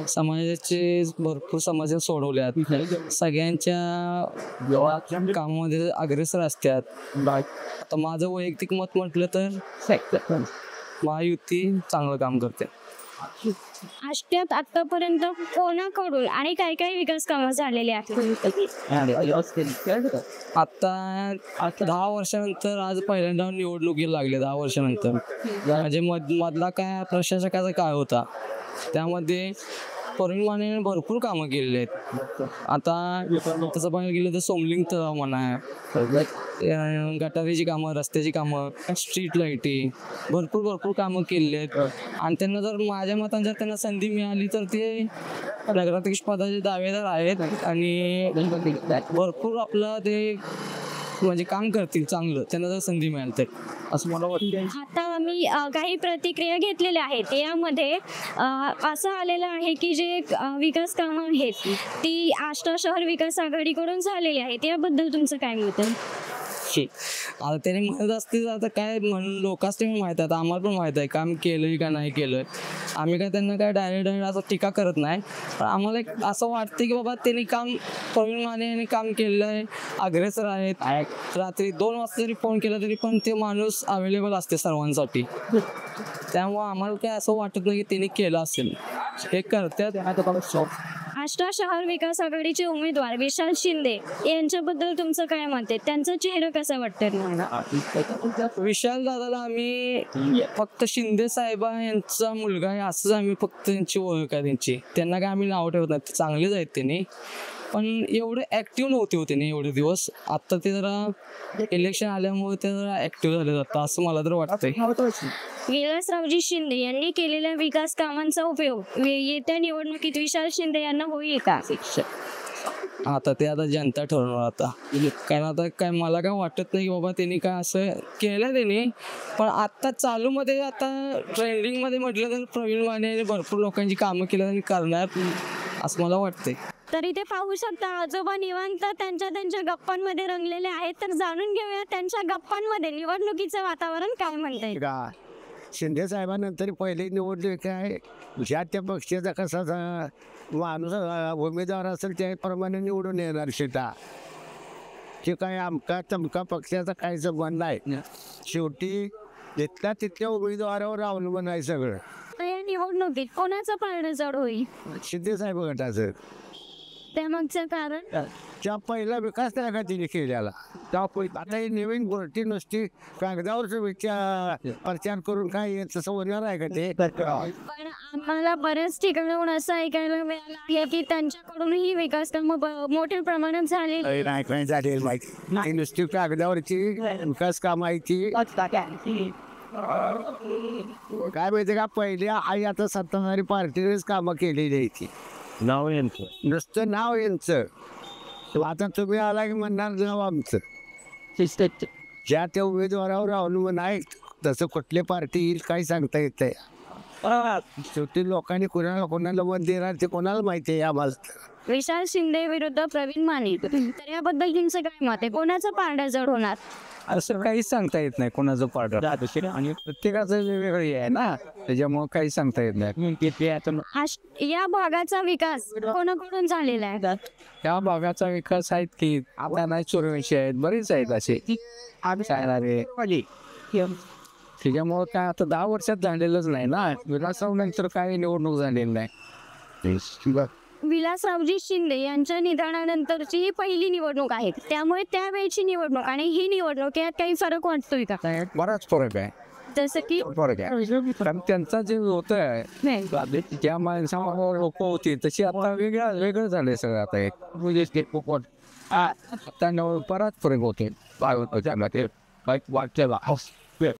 समाजाचे भरपूर समस्या सोडवल्यात, सगळ्यांच्या कामामध्ये अग्रेसर असतात. आता माझं वैयक्तिक मत म्हटलं तर महायुती चांगलं काम करते. आष्ट्यात आतापर्यंत कोणाकडून आणि काय काय विकास कामं झालेली आहेत? आता 10 वर्षानंतर आज पहिल्यांदा निवडणुकीला लागले. 10 वर्षानंतर म्हणजे मधला काय प्रशासकाचा काळ होता, त्यामध्ये प्रवीण मानेने भरपूर कामं केलेली आहेत. आता तसं बघायला गेलं तर सोमलिंग तलाव म्हणा, गटारीची कामं, रस्त्याची कामं, स्ट्रीट लाईटी, भरपूर कामं केलेली आहेत. आणि त्यांना जर माझ्या मताने जर त्यांना संधी मिळाली तर ते नगराध्यक्ष पदाचे दावेदार आहेत आणि भरपूर आपलं ते म्हणजे काम करतील चांगलं, त्यांना जर संधी मिळाली तर, असं मला वाटतं. आता आम्ही काही प्रतिक्रिया घेतलेल्या आहेत. यामध्ये असं आलेलं आहे की जे विकास कामं आहेत ती आष्टा शहर विकास आघाडीकडून झालेली आहेत. याबद्दल तुमचं काय मत आहे? आता त्याने म्हणत असतील, आता काय म्हणून लोकांच ते माहीत आहे, आम्हाला पण माहीत आहे काम केलंय का नाही केलं. आम्ही काय त्यांना काय डायरेक्ट असं टीका करत नाही, पण आम्हाला एक असं वाटतं की बाबा त्यांनी प्रवीण माने यांनी काम केलेलं आहे, अग्रेसर आहेत. रात्री 2 वाजता जरी फोन केला तरी पण ते माणूस अवेलेबल असते सर्वांसाठी. त्यामुळं आम्हाला काय असं वाटत नाही की त्यांनी केलं असेल, हे करतात. आष्टा शहर विकास आघाडीचे उमेदवार विशाल शिंदे यांच्याबद्दल तुमचं काय मत आहे? त्यांचा चेहरा कसा वाटतं? विशाल दादाला आम्ही फक्त शिंदे साहेबा यांचा मुलगा आहे असंच आम्ही फक्त त्यांची ओळख आहे त्यांची. त्यांना काय आम्ही नाव ठेवत नाही, चांगलेच आहेत त्यांनी, पण एवढे ऍक्टिव्ह नव्हते होते नाही एवढे दिवस. आता ते जरा इलेक्शन आल्यामुळे ते जरा ऍक्टिव्ह झाले जातात असं मला तर वाटतंय. विलासरावजी शिंदे यांनी केलेल्या विकास कामांचा उपयोग येत्या निवडणुकीत विशाल शिंदे यांना होईल का? आता ते आता जनता ठरवणार आता, कारण आता काय मला काय वाटत नाही की बाबा त्यांनी काय असं केलं त्यांनी. पण आता चालूमध्ये आता ट्रेंडिंगमध्ये म्हटलं तर प्रवीण माने भरपूर लोकांची कामं केलं आणि करणार असं मला वाटतंय. तर इथे पाहू शकता आजोबा निवांत त्यांच्या गप्पांमध्ये रंगलेले आहेत. तर जाणून घेऊया त्यांच्या गप्पांमध्ये निवडणुकीचं वातावरण काय म्हणतंय. का शिंदे साहेबांनंतर पहिले निवडणूक काय ज्या त्या पक्षाचा कसा माणूस उमेदवार असेल त्याप्रमाणे निवडून येणार शेता. ते काय आमका तमका पक्षाचा काही संबंध नाही. शेवटी तिथल्या तिथल्या उमेदवारावर अवलंबून आहे सगळं. या निवडणुकीत कोणाचं पारडं जड होईल? शिंदे साहेब गटाचं. त्यामागचं कारण त्या पहिला विकास त्या का तिने केलेला. आता ही नवीन गोष्टी नुसती कागदावर प्रचार करून काय तसं होणार आहे का ते? पण आम्हाला बऱ्याच ठिकाणाहून असं ऐकायला मिळालं आहे की त्यांच्याकडून ही विकास कामं मोठ्या प्रमाणात झाली नाही झालेली माहिती. नुसती कागदावरची विकास काम आहे ती. काय माहिती का पहिल्या आई आता सत्ताधारी पार्टीनेच कामं केलेली आहे ती. नाव यांचं नुसतं नाव यांचं. आता तुम्ही आला की म्हणणार नाव आमचं. ज्या त्या उमेदवारावर अवलंबून आहे तसं कुठली पार्टी येईल काही सांगता येत नाही. शेवटी लोकांनी कोणाला मत देणार ते कोणाला माहिती आहे आम्हाला. विशाल शिंदे विरुद्ध प्रवीण माने, तर याबद्दल तुमचं काय मत आहे? कोणाचं पारडं जड होणार? असं काहीच सांगता येत नाही कोणाचं पारडं, आणि प्रत्येकाचं वेगवेगळं आहे ना, त्याच्यामुळे काही सांगता येत नाही. या भागाचा विकास कोणाकडून झालेला आहे? या भागाचा विकास आहेत की आता नाही चोरवेशी आहेत, बरेच आहेत असे सांगणारे. त्याच्यामुळं काय आता 10 वर्षात झालेलंच नाही ना. विकासानंतर काय निवडणूक झालेली नाही. विलासरावजी शिंदे यांच्या निधनानंतरची ही पहिली निवडणूक आहे, त्यामुळे त्यावेळची निवडणूक आणि ही निवडणूक यात काही फरक वाटतोय का? बराच फरक आहे. जसं की फरक आहे कारण त्यांचा जे होत आहे ज्या माणसावर लोक होती तशी आता वेगळं झालंय सगळं. आता आता बराच फरक होते त्यामध्ये वाटते.